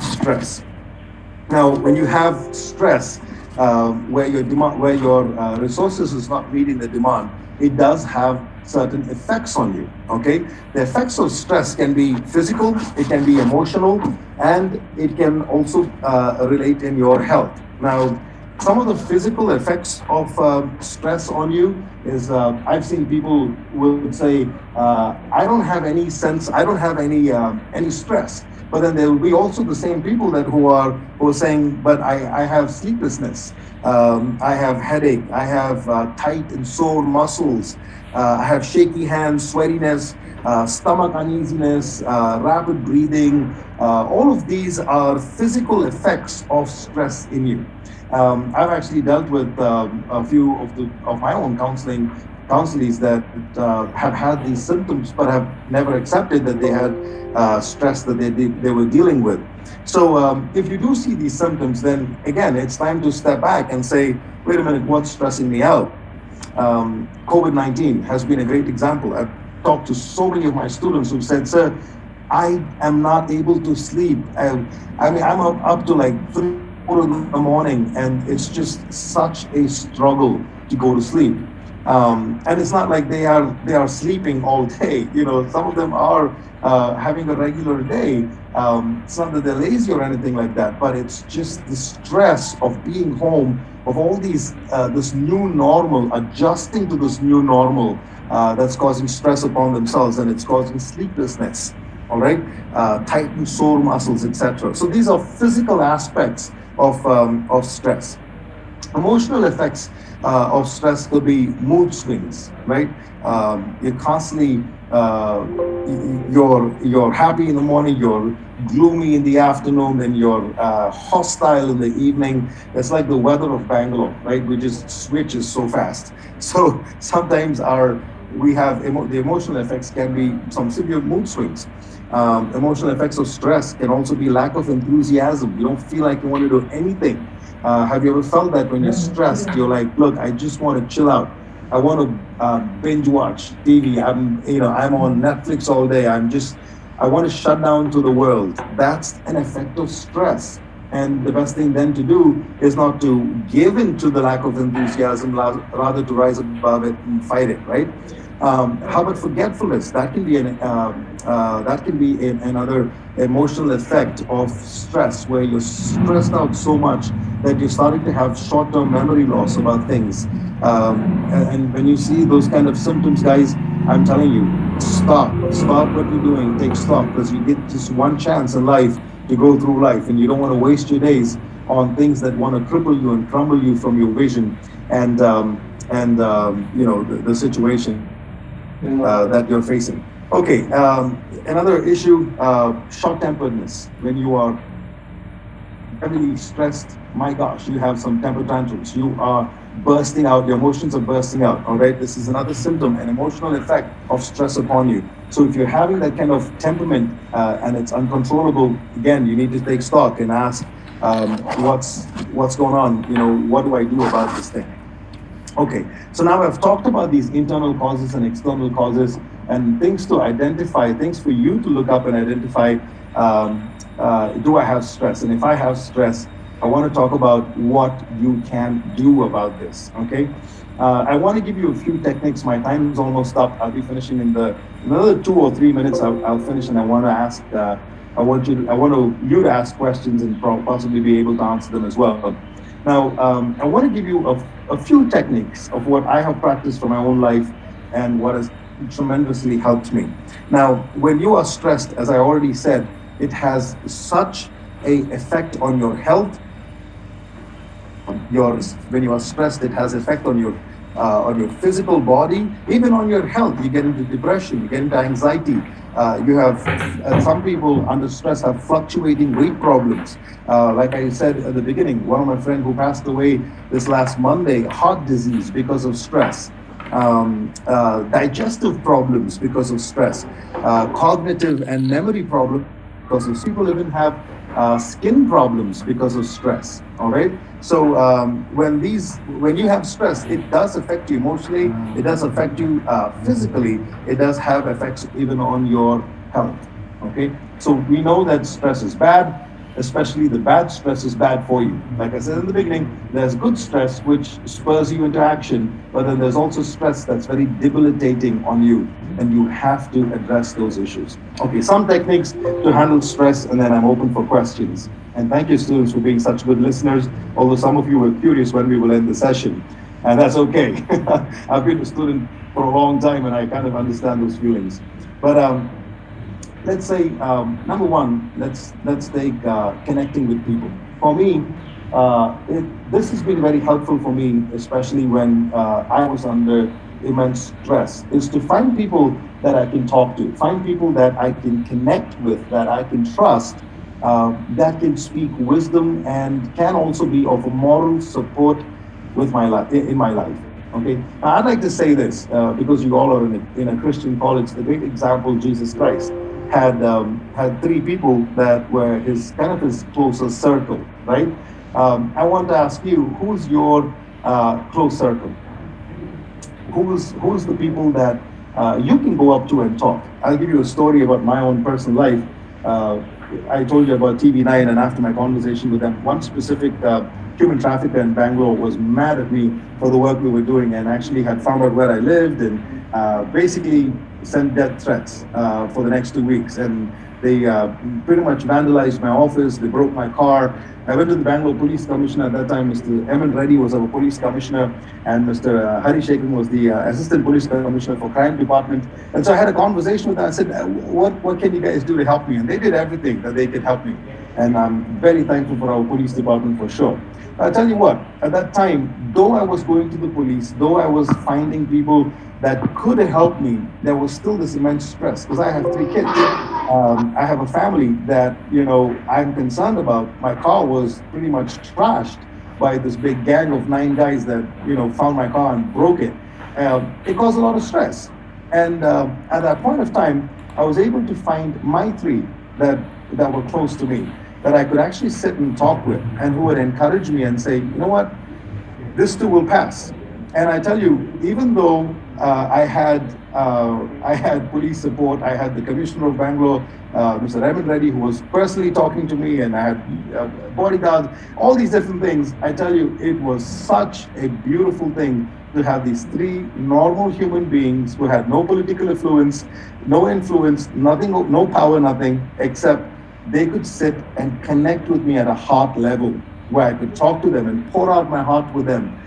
stress. Now, when you have stress, where your resources is not meeting the demand, it does have certain effects on you. Okay, the effects of stress can be physical, it can be emotional, and it can also relate in your health. Now, some of the physical effects of stress on you is I've seen people would say, I don't have any stress. But then there will be also the same people who are saying, but I have sleeplessness, I have headache, I have tight and sore muscles, I have shaky hands, sweatiness, stomach uneasiness, rapid breathing. All of these are physical effects of stress in you. I've actually dealt with a few of my own counselees that have had these symptoms but have never accepted that they had stress that they were dealing with. So if you do see these symptoms, then again, it's time to step back and say, wait a minute, what's stressing me out? COVID-19 has been a great example. talked to so many of my students who said, sir, I am not able to sleep. I mean, I'm up to like 3 or 4 in the morning, and it's just such a struggle to go to sleep. And it's not like they are sleeping all day. You know, some of them are having a regular day. It's not that they're lazy or anything like that, but it's just the stress of being home, of all these this new normal, adjusting to this new normal, that's causing stress upon themselves, and it's causing sleeplessness. All right, tightened sore muscles, etc. So these are physical aspects of stress. Emotional effects of stress could be mood swings, right? You're constantly you're happy in the morning, you're gloomy in the afternoon, and you're hostile in the evening. It's like the weather of Bangalore, right? We just switches so fast. So sometimes we have the emotional effects can be some severe mood swings. Emotional effects of stress can also be lack of enthusiasm. You don't feel like you want to do anything. Have you ever felt that when you're stressed, you're like, look, I just want to chill out. I want to binge watch TV. I'm on Netflix all day. I want to shut down to the world. That's an effect of stress. And the best thing then to do is not to give in to the lack of enthusiasm, rather to rise above it and fight it, right? How about forgetfulness? That can be another emotional effect of stress, where you're stressed out so much that you're starting to have short-term memory loss about things. And when you see those kind of symptoms, guys, I'm telling you, stop what you're doing, take stock, because you get just one chance in life to go through life, and you don't want to waste your days on things that want to cripple you and crumble you from your vision and the situation that you're facing. Okay, another issue, short-temperedness. When you are heavily stressed, my gosh, you have some temper tantrums. You are bursting out, your emotions are bursting out, all right? This is another symptom, an emotional effect of stress upon you. So if you're having that kind of temperament and it's uncontrollable, again, you need to take stock and ask, what's going on? You know, what do I do about this thing? Okay, so now I've talked about these internal causes and external causes, and things to identify, things for you to look up and identify, do I have stress? And if I have stress, I want to talk about what you can do about this, okay? I want to give you a few techniques. My time is almost up. I'll be finishing in another 2 or 3 minutes. I'll finish, and I want to ask, I want you to ask questions and possibly be able to answer them as well. Now, I want to give you a few techniques of what I have practiced for my own life and what has tremendously helped me. Now, when you are stressed, as I already said, it has such an effect on your health. When you are stressed, it has effect on your physical body, even on your health. You get into depression, you get into anxiety. You have some people under stress have fluctuating weight problems. Like I said at the beginning, one of my friends who passed away this last Monday, heart disease because of stress, digestive problems because of stress, cognitive and memory problems because of people even have skin problems because of stress. All right. So when you have stress, it does affect you emotionally. It does affect you physically. It does have effects even on your health. Okay. So we know that stress is bad. Especially the bad stress is bad for you. Like I said in the beginning, there's good stress which spurs you into action, but then there's also stress that's very debilitating on you, and you have to address those issues. Okay, some techniques to handle stress, and then I'm open for questions. And thank you, students, for being such good listeners, although some of you were curious when we will end the session, and that's okay. I've been a student for a long time, and I kind of understand those feelings. But let's say, number one, let's take connecting with people. For me, this has been very helpful for me, especially when I was under immense stress, is to find people that I can talk to, find people that I can connect with, that I can trust, that can speak wisdom and can also be of a moral support with my life, in my life. Okay, now, I'd like to say this because you all are in a Christian college. The great example, Jesus Christ, had 3 people that were his closer circle, right? I want to ask you, who's your close circle? Who's the people that you can go up to and talk. I'll give you a story about my own personal life. Uh, I told you about TV9, and after my conversation with them, one specific human trafficker in Bangalore was mad at me for the work we were doing, and actually had found out where I lived, and basically sent death threats for the next 2 weeks. And they pretty much vandalized my office. They broke my car. I went to the Bangalore police commissioner at that time. Mr. M. Reddy was our police commissioner, and Mr. Hari Shekhan was the assistant police commissioner for crime department. And so I had a conversation with them. I said, what can you guys do to help me? And they did everything that they could help me. And I'm very thankful for our police department for sure. I'll tell you what, at that time, though I was going to the police, though I was finding people that could help me, there was still this immense stress because I have 3 kids. I have a family that, I'm concerned about. My car was pretty much trashed by this big gang of 9 guys that, found my car and broke it. It caused a lot of stress. And at that point of time, I was able to find my 3 that were close to me, that I could actually sit and talk with, and who would encourage me and say, you know what, this too will pass. And I tell you, even though I had police support, I had the Commissioner of Bangalore, Mr. Raymond Reddy, who was personally talking to me, and I had bodyguards, all these different things. I tell you, it was such a beautiful thing to have these 3 normal human beings who had no political influence, nothing, no power, nothing, except they could sit and connect with me at a heart level, where I could talk to them and pour out my heart with them.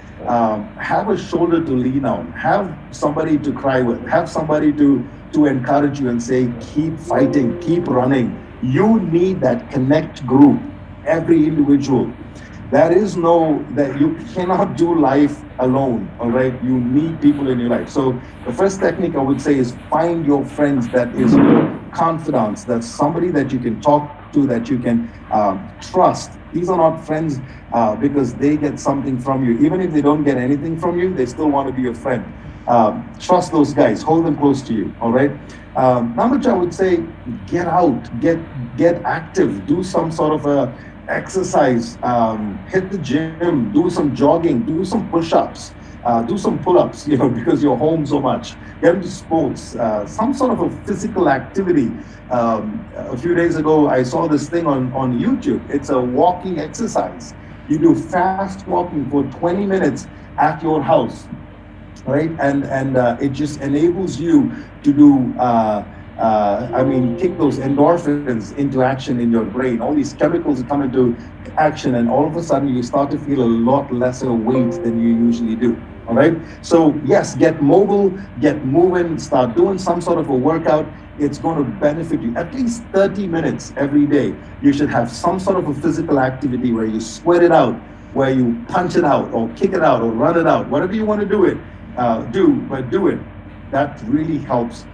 Have a shoulder to lean on, have somebody to cry with, have somebody to encourage you and say, keep fighting, keep running. You need that connect group, every individual. That you cannot do life alone, all right? You need people in your life. So the first technique I would say is find your friends that is your confidants, that's somebody that you can talk to, that you can trust. These are not friends because they get something from you. Even if they don't get anything from you, they still want to be your friend. Trust those guys, hold them close to you, all right? Number 2, I would say, get out, get active, do some sort of a exercise, hit the gym, do some jogging, do some push-ups, do some pull-ups, because you're home so much. Get into sports, some sort of a physical activity. A few days ago, I saw this thing on YouTube. It's a walking exercise. You do fast walking for 20 minutes at your house, right? And it just enables you to do, kick those endorphins into action in your brain. All these chemicals come into action, and all of a sudden you start to feel a lot lesser weight than you usually do. All right. So yes, get mobile, get moving, start doing some sort of a workout. It's going to benefit you. At least 30 minutes every day. You should have some sort of a physical activity where you sweat it out, where you punch it out, or kick it out, or run it out. Whatever you want to do it. That really helps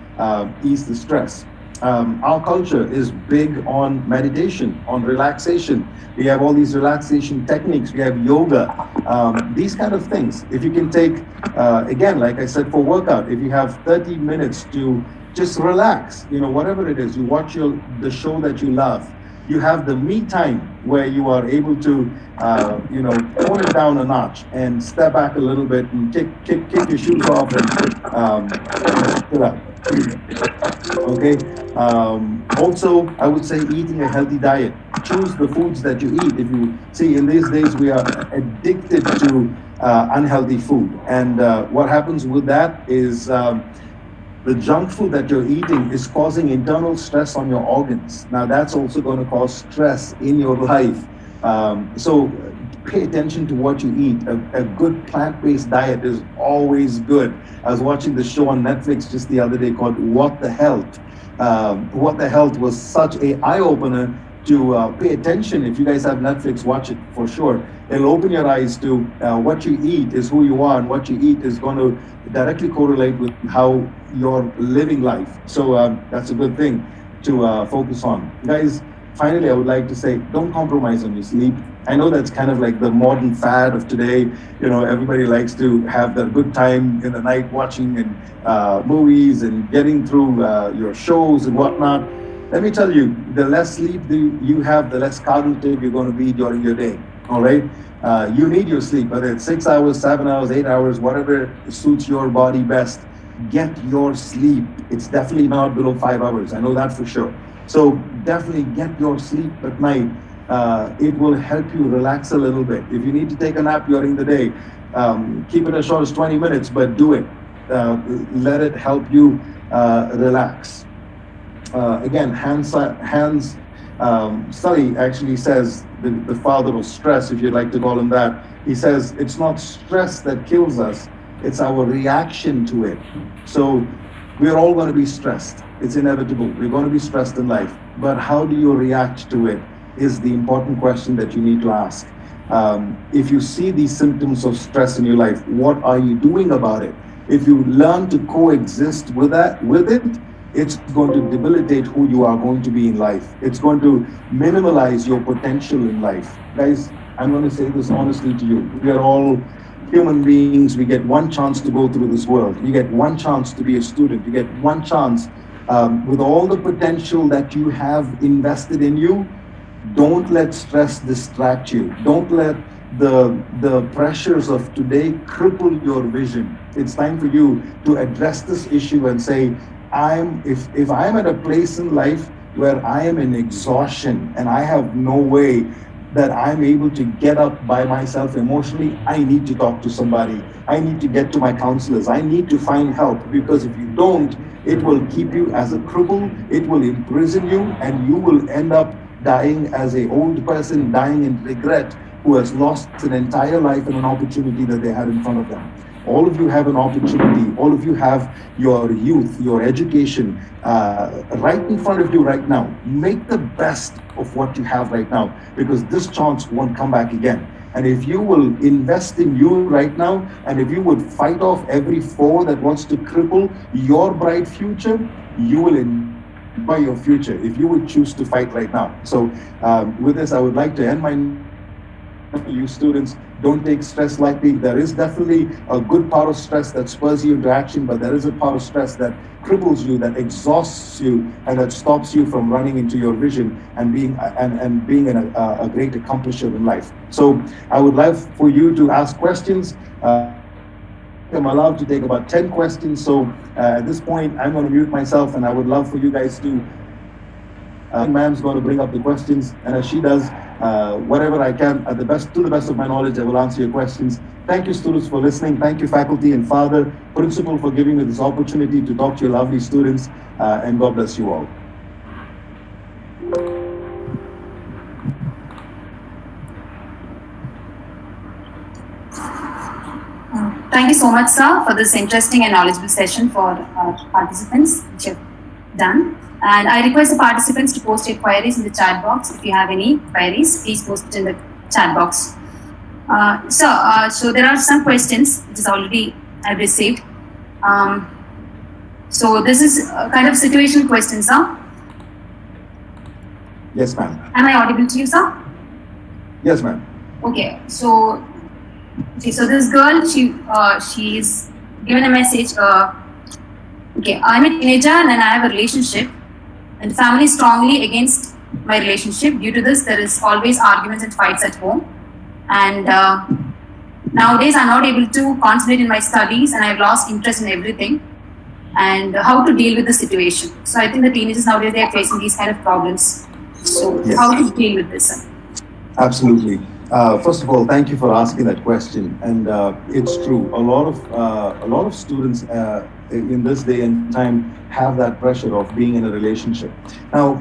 ease the stress. Our culture is big on meditation, on relaxation. We have all these relaxation techniques. We have yoga, these kind of things. If you can take, again, like I said, for workout, if you have 30 minutes to just relax, whatever it is, you watch the show that you love. You have the me time where you are able to, tone it down a notch and step back a little bit and kick your shoes off and it up. Okay. Also, I would say eating a healthy diet. Choose the foods that you eat. If you see, in these days we are addicted to unhealthy food, and what happens with that is the junk food that you're eating is causing internal stress on your organs. Now that's also going to cause stress in your life. So pay attention to what you eat. A good plant-based diet is always good. I was watching the show on Netflix just the other day called What the Health. What the Health was such a eye-opener to pay attention. If you guys have Netflix, watch it for sure. It'll open your eyes to what you eat is who you are, and what you eat is going to directly correlate with how you're living life. So that's a good thing to focus on. Guys, finally, I would like to say, don't compromise on your sleep. I know that's kind of like the modern fad of today. Everybody likes to have their good time in the night watching and movies and getting through your shows and whatnot. Let me tell you, the less sleep you have, the less cognitive you're going to be during your day. All right? You need your sleep, whether it's 6 hours, 7 hours, 8 hours, whatever suits your body best. get your sleep. It's definitely not below 5 hours. I know that for sure. So definitely get your sleep at night. It will help you relax a little bit. If you need to take a nap during the day, keep it as short as 20 minutes, but do it. Let it help you relax. Again, Hans Sully actually says, the father of stress, if you'd like to call him that, he says, it's not stress that kills us, it's our reaction to it. So we're all going to be stressed. It's inevitable. We're going to be stressed in life. But how do you react to it is the important question that you need to ask. If you see these symptoms of stress in your life, what are you doing about it? If you learn to coexist with it, it's going to debilitate who you are going to be in life. It's going to minimalize your potential in life. Guys, I'm going to say this honestly to you. We are all human beings. We get one chance to go through this world. You get one chance to be a student. You get one chance with all the potential that you have invested in you. Don't let stress distract you. Don't let the pressures of today cripple your vision. It's time for you to address this issue and say, if I'm at a place in life where I am in exhaustion and I have no way that I'm able to get up by myself emotionally, I need to talk to somebody. I need to get to my counselors. I need to find help, because if you don't, it will keep you as a cripple, it will imprison you, and you will end up dying as an old person, dying in regret, who has lost an entire life and an opportunity that they had in front of them. All of you have an opportunity. All of you have your youth, your education right in front of you right now. Make the best of what you have right now, because this chance won't come back again. And if you will invest in you right now, and if you would fight off every foe that wants to cripple your bright future, you will enjoy your future if you would choose to fight right now. So with this, I would like to end my you students. Don't take stress lightly. There is definitely a good part of stress that spurs you into action, but there is a part of stress that cripples you, that exhausts you, and that stops you from running into your vision and being a great accomplisher in life. So I would love for you to ask questions. I'm allowed to take about 10 questions. So at this point, I'm going to mute myself, and I would love for you guys to ma'am's going to bring up the questions, and as she does, whatever I can, to the best of my knowledge, I will answer your questions. Thank you, students, for listening. Thank you, faculty and father, principal, for giving me this opportunity to talk to your lovely students, and God bless you all. Thank you so much, sir, for this interesting and knowledgeable session for our participants, which you've done. And I request the participants to post your queries in the chat box. If you have any queries, please post it in the chat box. So there are some questions which is already I've received. So this is a kind of situational questions, sir. Yes, ma'am. Am I audible to you, sir? Yes, ma'am. Okay. So this girl, she's given a message. Okay, I'm a teenager and I have a relationship, and the family is strongly against my relationship. Due to this, there is always arguments and fights at home. And nowadays, I'm not able to concentrate in my studies, and I've lost interest in everything. And how to deal with the situation. So I think the teenagers nowadays, they are facing these kind of problems. So yes. How to deal with this, sir? Absolutely. First of all, thank you for asking that question. And it's true. A lot of students in this day and time have that pressure of being in a relationship. Now,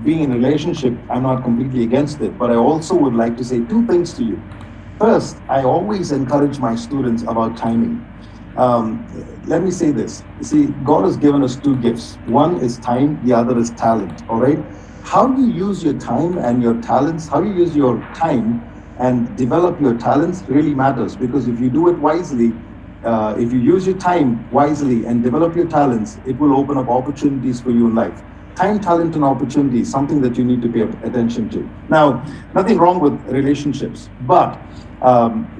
being in a relationship, I'm not completely against it, but I also would like to say two things to you. First, I always encourage my students about timing. Let me say this. You see, God has given us two gifts. One is time, the other is talent, all right? How you use your time and your talents, how you use your time and develop your talents really matters, because if you do it wisely, if you use your time wisely and develop your talents, it will open up opportunities for you in life. Time, talent, and opportunity is something that you need to pay attention to. Now, nothing wrong with relationships, but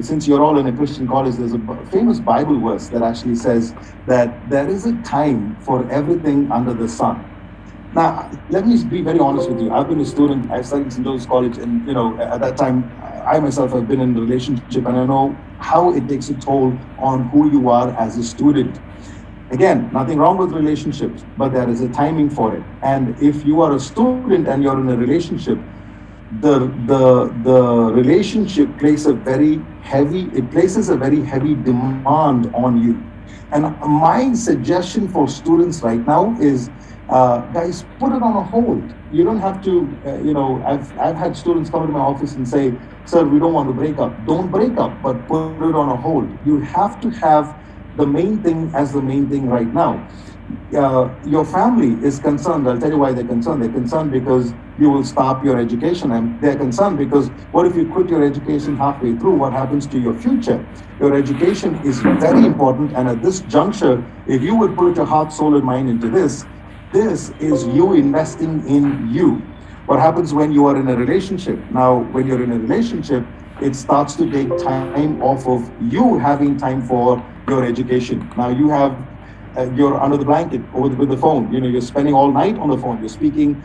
since you're all in a Christian college, there's a famous Bible verse that actually says that there is a time for everything under the sun. Now, let me be very honest with you. I've been a student, I've studied in St. Joseph's College, and at that time, I myself have been in a relationship, and I know how it takes a toll on who you are as a student. Again, nothing wrong with relationships, but there is a timing for it. And if you are a student and you're in a relationship, the relationship places a very heavy demand on you. And my suggestion for students right now is, guys, put it on a hold. You don't have to, I've had students come to my office and say, sir, we don't want to break up. Don't break up, but put it on a hold. You have to have the main thing as the main thing right now. Your family is concerned. I'll tell you why they're concerned. They're concerned because you will stop your education, and they're concerned because what if you quit your education halfway through? What happens to your future? Your education is very important, and at this juncture, if you would put your heart, soul, and mind into this is you investing in you. What happens when you are in a relationship? Now, when you're in a relationship, it starts to take time off of you having time for your education. Now you have you're under the blanket with the phone. You're spending all night on the phone. You're speaking.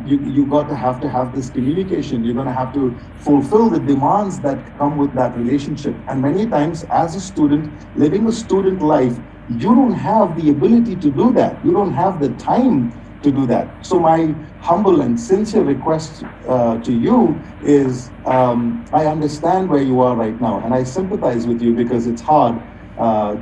You got to have this communication. You're going to have to fulfill the demands that come with that relationship. And many times, as a student living a student life, you don't have the ability to do that. You don't have the time to do that. So my humble and sincere request to you is, I understand where you are right now, and I sympathize with you because it's hard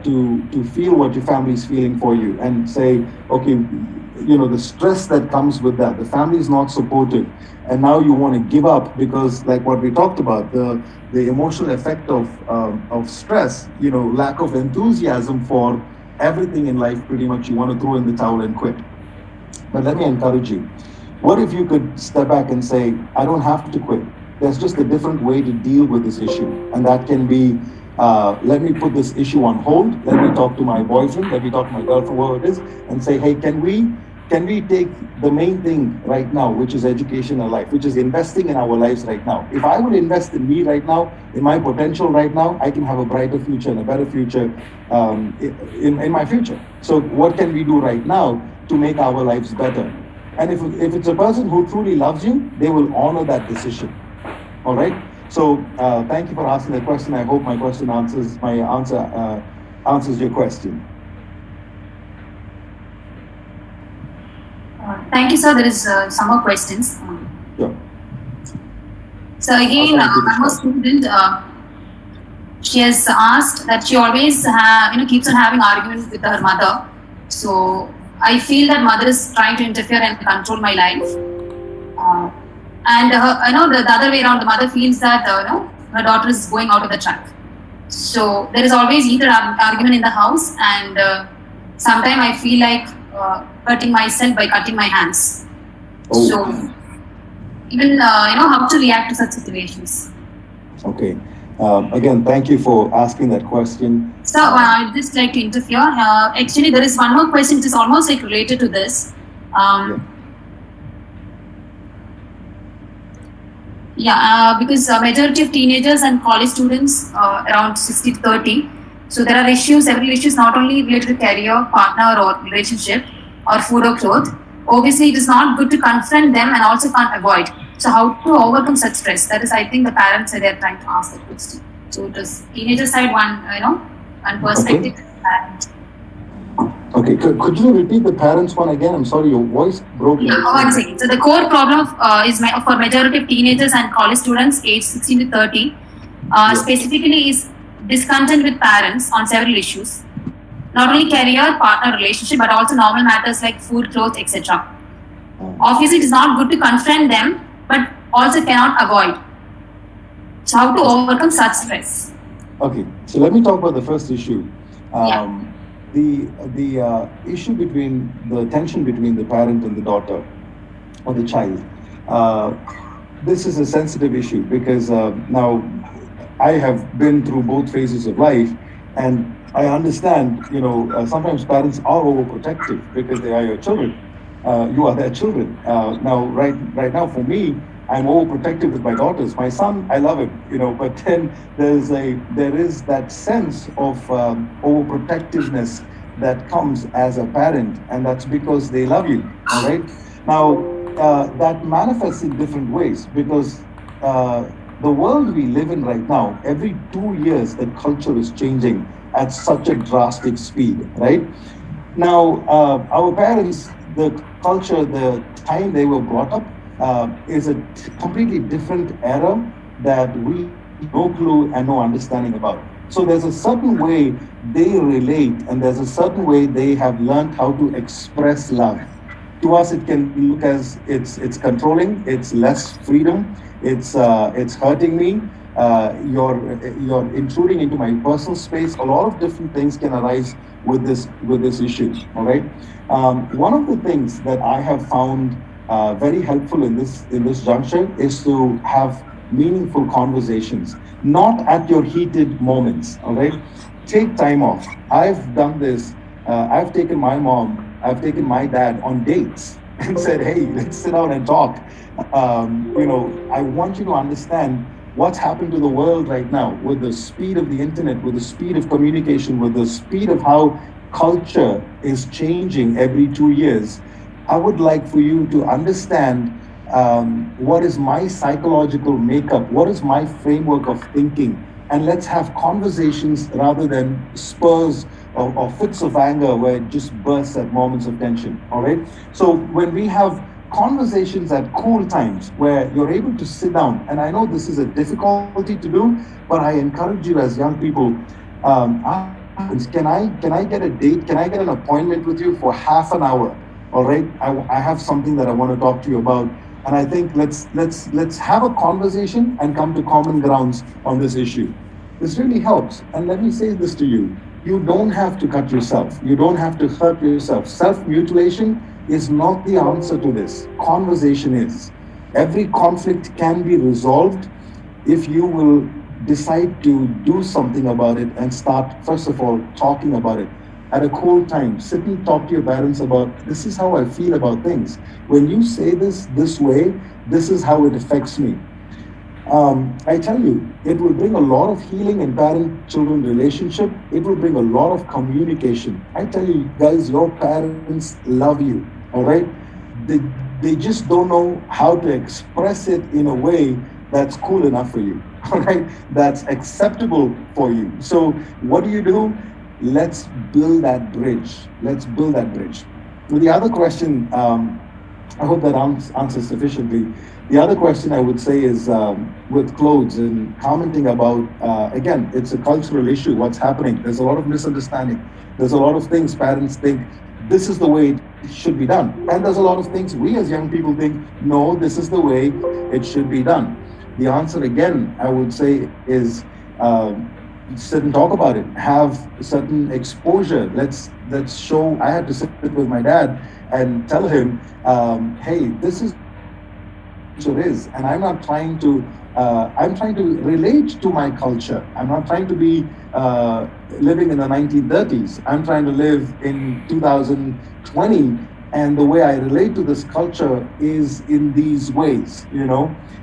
to feel what your family is feeling for you and say, okay, the stress that comes with that, the family is not supportive, and now you want to give up because, like what we talked about, the emotional effect of stress, lack of enthusiasm for everything in life, pretty much you want to throw in the towel and quit. But let me encourage you. What if you could step back and say, I don't have to quit. There's just a different way to deal with this issue. And that can be, let me put this issue on hold. Let me talk to my boyfriend. Let me talk to my girlfriend, whoever it is, and say, hey, can we take the main thing right now, which is education and life, which is investing in our lives right now. If I would invest in me right now, in my potential right now, I can have a brighter future and a better future in my future. So what can we do right now to make our lives better? And if it's a person who truly loves you, they will honor that decision. All right. So thank you for asking that question. I hope my answer answers your question. Thank you, sir. There is some more questions. Sure. So again, I'm a student. She has asked that she always keeps on having arguments with her mother. So I feel that mother is trying to interfere and control my life. And the other way around, the mother feels that her daughter is going out of the track. So there is always heated argument in the house, and sometimes I feel like hurting myself by cutting my hands. Oh. So even how to react to such situations. Okay. Again, thank you for asking that question. So I'd just like to interfere. Actually, there is one more question which is almost like related to this. Because majority of teenagers and college students, around 60-30. So there are several issues, not only related to career, partner, or relationship, or food or clothes. Obviously, it is not good to confront them and also can't avoid. So how to overcome such stress? That is, I think, the parents are there trying to ask that question. So it is teenager side one perspective. Okay. Okay, could you repeat the parents one again? I'm sorry, your voice broke. Yeah, one second. So the core problem is for majority of teenagers and college students aged 16-30, specifically is discontent with parents on several issues. Not only career, partner, relationship, but also normal matters like food, clothes, etc. Obviously, it is not good to confront them, but also cannot avoid. So how to overcome such stress? Okay, so let me talk about the first issue. The issue between the tension between the parent and the daughter or the child. This is a sensitive issue because now I have been through both phases of life, and I understand, sometimes parents are overprotective because they are your children. You are their children. Now, right now for me, I'm overprotective with my daughters. My son, I love him, but then there is that sense of overprotectiveness that comes as a parent, and that's because they love you. All right. Now, that manifests in different ways because the world we live in right now, every 2 years, the culture is changing at such a drastic speed, right? Now, our parents, the culture, the time they were brought up, is a completely different era that we have no clue and no understanding about. So there's a certain way they relate, and there's a certain way they have learned how to express love. To us, it can look as it's controlling, it's less freedom, it's hurting me. You're intruding into my personal space. A lot of different things can arise with this issue. All right. One of the things that I have found very helpful in this juncture is to have meaningful conversations, not at your heated moments. All right. Take time off. I've done this. I've taken my mom, I've taken my dad on dates and said, hey, let's sit down and talk. I want you to understand what's happened to the world right now with the speed of the internet, with the speed of communication, with the speed of how culture is changing every 2 years. I would like for you to understand what is my psychological makeup, what is my framework of thinking, and let's have conversations rather than spurs or fits of anger where it just bursts at moments of tension. All right. So when we have conversations at cool times where you're able to sit down, and I know this is a difficulty to do, but I encourage you as young people, can I get a date? Can I get an appointment with you for half an hour? All right. I have something that I want to talk to you about. And I think let's have a conversation and come to common grounds on this issue. This really helps. And let me say this to you. You don't have to cut yourself. You don't have to hurt yourself. Self-mutilation is not the answer to this. Conversation is. Every conflict can be resolved if you will decide to do something about it and start, first of all, talking about it. At a cool time, sit and talk to your parents about, this is how I feel about things. When you say this way, this is how it affects me. I tell you, it will bring a lot of healing in parent-children relationship. It will bring a lot of communication. I tell you guys, your parents love you, all right? They just don't know how to express it in a way that's cool enough for you, all right? That's acceptable for you. So what do? Let's build that bridge. Let's build that bridge. Well, the other question, I hope that answers sufficiently. The other question I would say is with clothes and commenting about, again, it's a cultural issue, what's happening. There's a lot of misunderstanding. There's a lot of things parents think this is the way it should be done. And there's a lot of things we as young people think, no, this is the way it should be done. The answer, again, I would say is sit and talk about it, have certain exposure. Let's show. I had to sit with my dad and tell him, hey, this is what it is, and I'm not trying to. I'm trying to relate to my culture. I'm not trying to be living in the 1930s. I'm trying to live in 2020, and the way I relate to this culture is in these ways,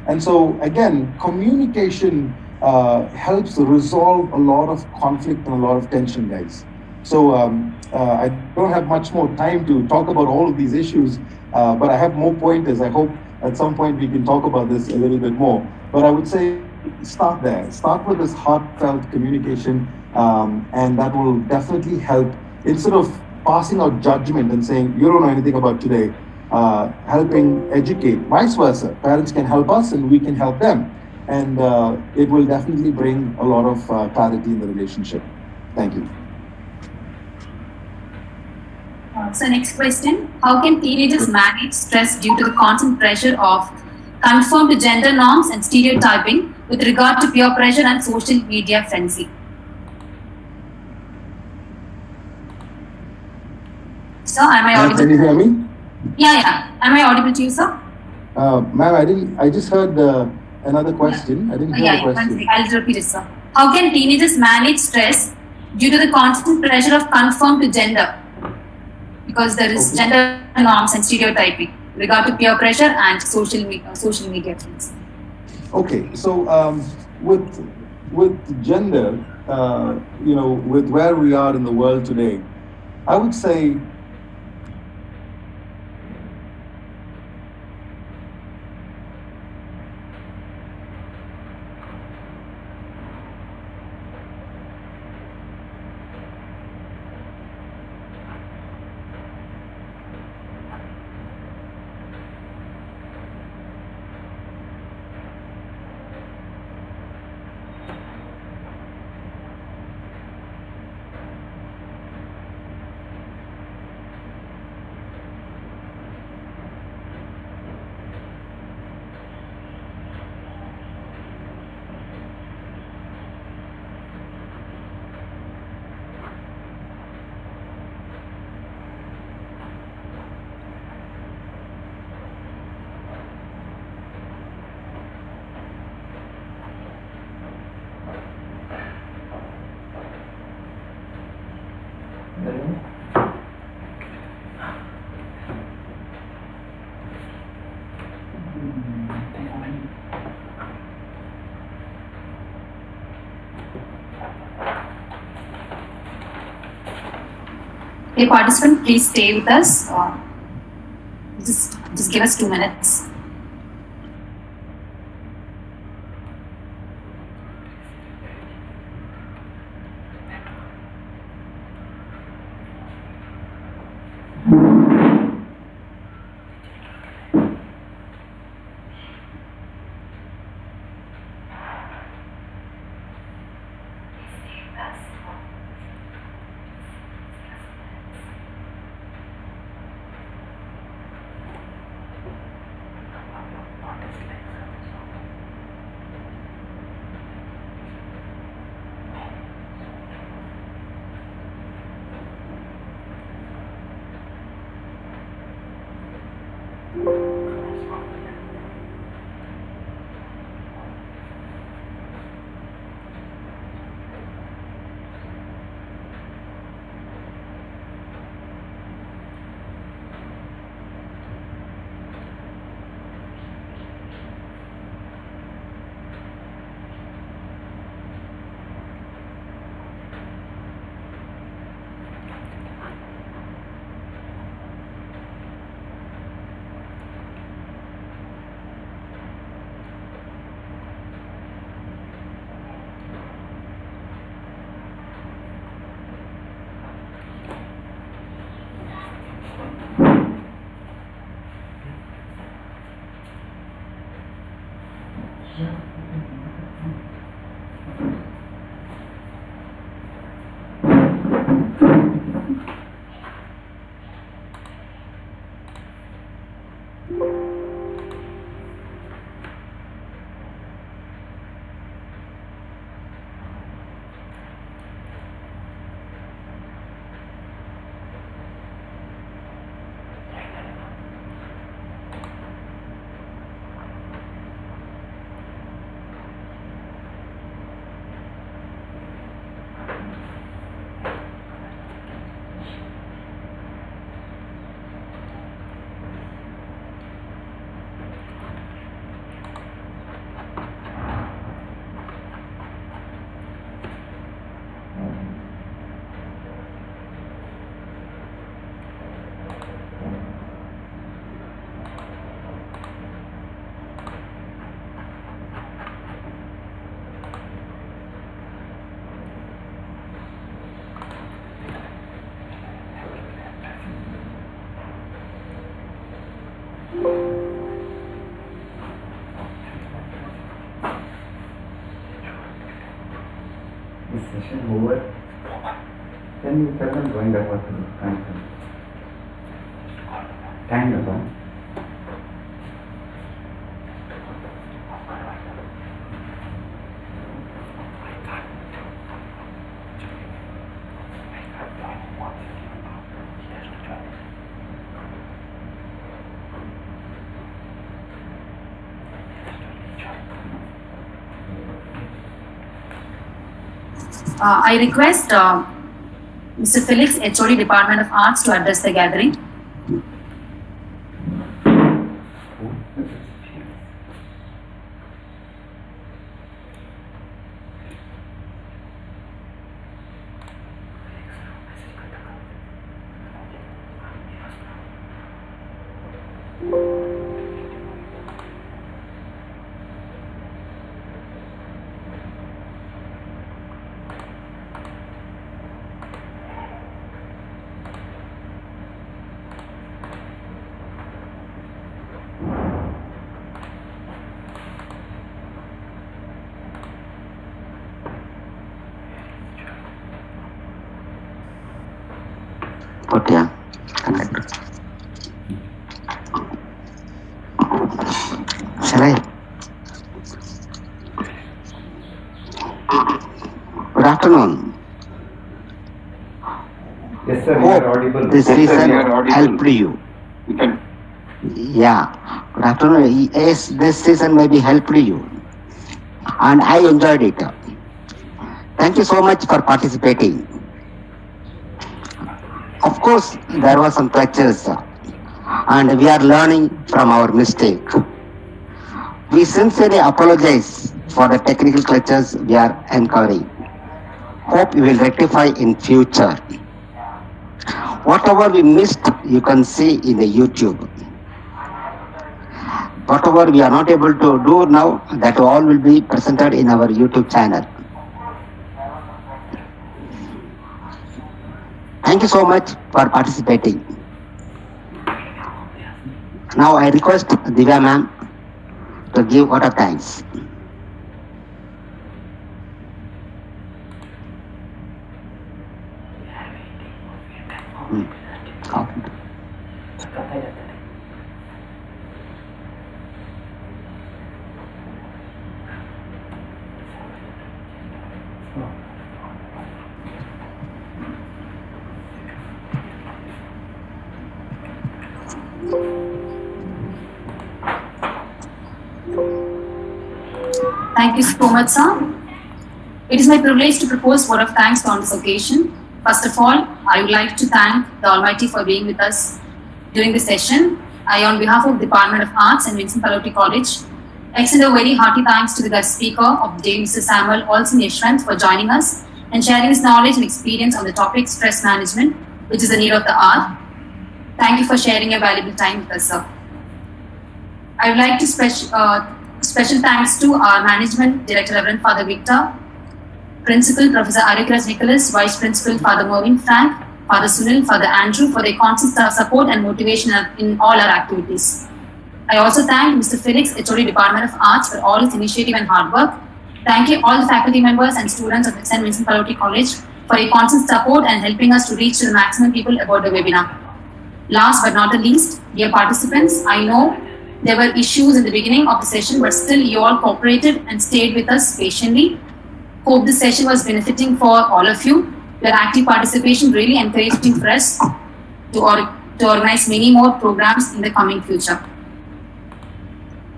And so again, communication helps resolve a lot of conflict and a lot of tension, guys. So I don't have much more time to talk about all of these issues, but I have more pointers. I hope at some point we can talk about this a little bit more. But I would say start there. Start with this heartfelt communication, and that will definitely help. Instead of passing out judgment and saying, you don't know anything about today, helping educate, vice versa. Parents can help us and we can help them. And it will definitely bring a lot of clarity in the relationship. Thank you. So next question, how can teenagers manage stress due to the constant pressure of conform to gender norms and stereotyping with regard to peer pressure and social media frenzy? Sir, am I audible? Can you hear me? Yeah. Am I audible to you, sir? Ma'am, I just heard another question. I didn't hear the question. I'll repeat it, sir. How can teenagers manage stress due to the constant pressure of conform to gender? Because there is gender norms and stereotyping regard to peer pressure and social media things. Okay, so with gender, with where we are in the world today, I would say Okay, participant, please stay with us. Just give us 2 minutes. Is session over? Then you tell them going back what to do. Time is on. I request Mr. Felix, HOD Department of Arts, to address the gathering. Okay, connect. Shall I? Good afternoon. Yes, sir, you are audible. This Yes, sir, season you are audible. helped you. Yeah. Good afternoon. Yes, this season maybe helped you, and I enjoyed it. Thank you so much for participating. Of course, there were some clutches, and we are learning from our mistake. We sincerely apologize for the technical clutches we are incurring. Hope we will rectify in future. Whatever we missed, you can see in the YouTube. Whatever we are not able to do now, that all will be presented in our YouTube channel. Thank you so much for participating. Now I request Divya ma'am to give vote of thanks. Thank you so much, sir. It is my privilege to propose vote of thanks on this occasion. First of all, I would like to thank the Almighty for being with us during this session. I, on behalf of the Department of Arts and Vincent Pallotti College, extend a very hearty thanks to the guest speaker of the day, Mr. Samuel Olsen Yeshwant, for joining us and sharing his knowledge and experience on the topic stress management, which is the need of the hour. Thank you for sharing your valuable time with us, sir. I would like to special thanks to our Management Director, Reverend Father Victor, Principal Professor Arikraj Nicholas, Vice Principal Father Mervyn Frank, Father Sunil, Father Andrew for their constant support and motivation in all our activities. I also thank Mr. Felix, HOD Department of Arts, for all his initiative and hard work. Thank you all the faculty members and students of St. Vincent Pallotti College for your constant support and helping us to reach to the maximum people about the webinar. Last but not the least, dear participants, I know there were issues in the beginning of the session, but still you all cooperated and stayed with us patiently. Hope this session was benefiting for all of you. Your active participation really encouraging for us to organize many more programs in the coming future.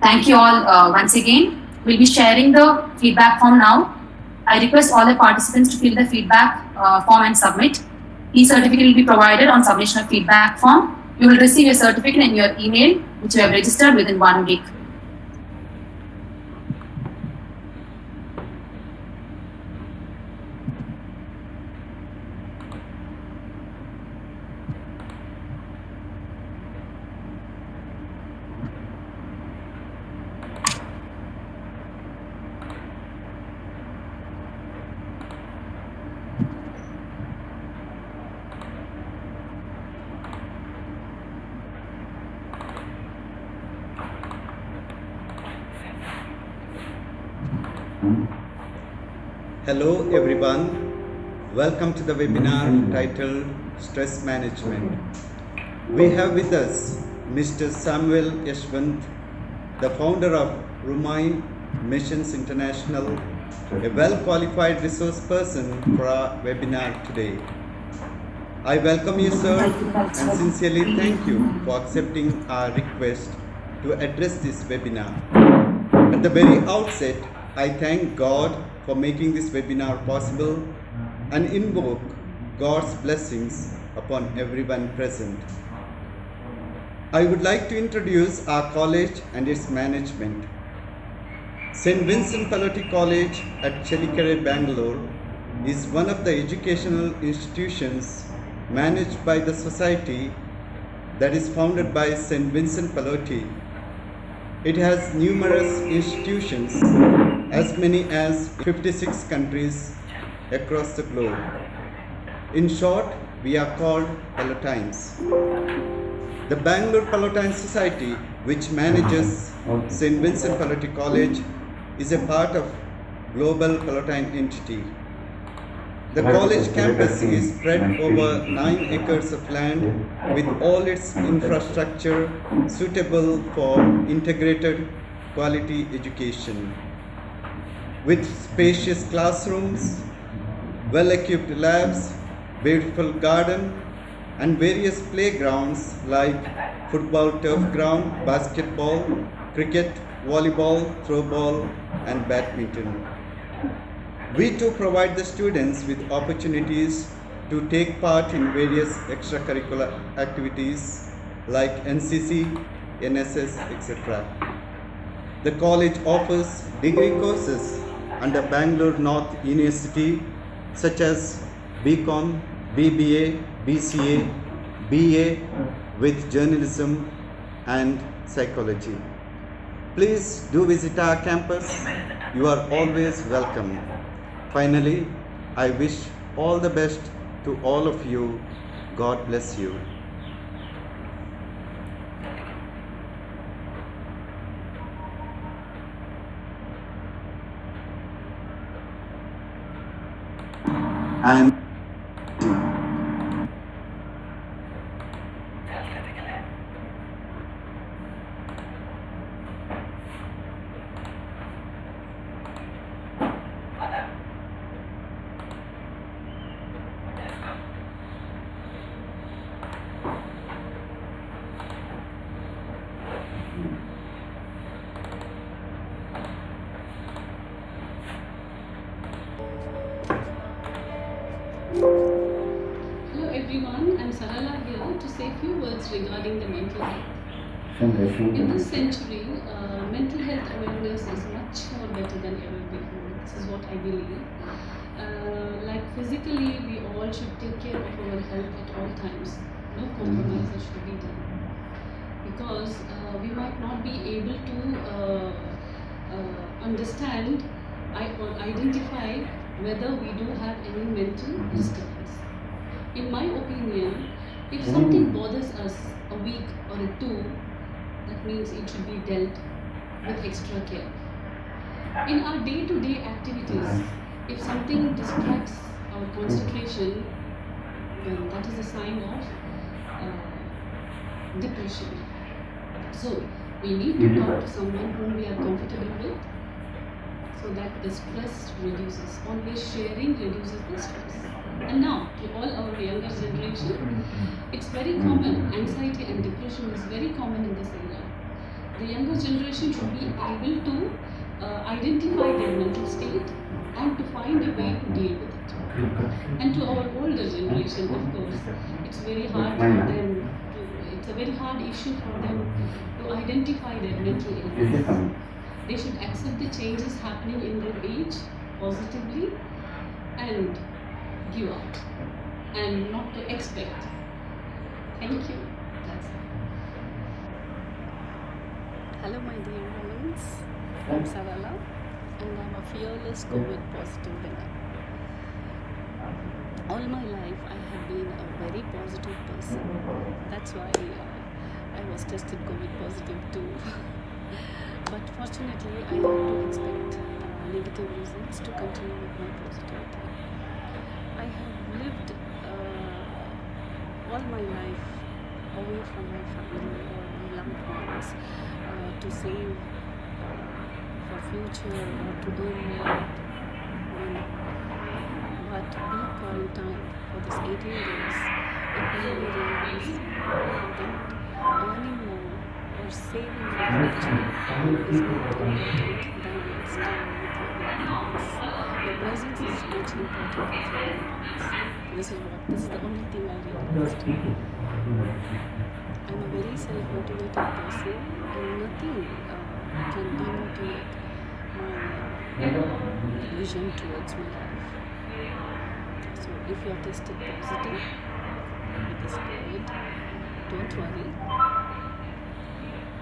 Thank you all once again. We'll be sharing the feedback form now. I request all the participants to fill the feedback form and submit. E-certificate will be provided on submission of feedback form. You will receive your certificate in your email, which you have registered within 1 week. Hello everyone, welcome to the webinar titled Stress Management. We have with us Mr. Samuel Yeshwant, the founder of Rumine Missions International, a well-qualified resource person for our webinar today. I welcome you, sir, and sincerely thank you for accepting our request to address this webinar. At the very outset, I thank God for making this webinar possible and invoke God's blessings upon everyone present. I would like to introduce our college and its management. St. Vincent Pallotti College at Chelikere, Bangalore is one of the educational institutions managed by the society that is founded by St. Vincent Pallotti. It has numerous institutions, as many as 56 countries across the globe. In short, we are called Pallottines. The Bangalore Pallottine Society, which manages St. Vincent Pallotti College, is a part of global Pallottine entity. The college campus is spread over 9 acres of land with all its infrastructure suitable for integrated quality education. With spacious classrooms, well-equipped labs, beautiful garden, and various playgrounds like football turf ground, basketball, cricket, volleyball, throwball, and badminton. We too provide the students with opportunities to take part in various extracurricular activities like NCC, NSS, etc. The college offers degree courses under Bangalore North University such as BCom, BBA, BCA, BA with journalism and psychology. Please do visit our campus. You are always welcome. Finally, I wish all the best to all of you. God bless you. And Hello everyone, I'm Sarala here to say a few words regarding the mental health. In this century, mental health awareness is much more better than ever before. This is what I believe. Like physically, we all should take care of our health at all times. No compromises should be done. Because we might not be able to understand or identify whether we do have any mental disturbance. In my opinion, if something bothers us a week or a two, that means it should be dealt with extra care. In our day-to-day activities, if something distracts our concentration, then that is a sign of depression. So, we need to talk to someone whom we are comfortable with so that the stress reduces. Always sharing reduces the stress. And now, to all our younger generation, it's very common. Anxiety and depression is very common in this era. The younger generation should be able to identify their mental state and to find a way to deal with it. And to our older generation, of course, it's very hard for them. It's a very hard issue for them to identify their mental illness. They should accept the changes happening in their age positively and give up and not to expect. Thank you. That's it. Hello, my dear ones. I'm Sarala, and I'm a fearless COVID positive winner. All my life, I have been a very positive person. That's why I was tested COVID positive too. But fortunately, I had to expect negative results to continue with my positivity. I have lived all my life away from my family or my loved ones to save for future or to earn more. But being quarantined for this 18 days, it made me realize that earning more or saving for future is more important than staying with your loved ones. Your presence is much important with your loved ones. This is the only thing I realized. I'm a very self-motivated person, and nothing can demotivate my vision towards my life. So if you are tested positive with this COVID, don't worry.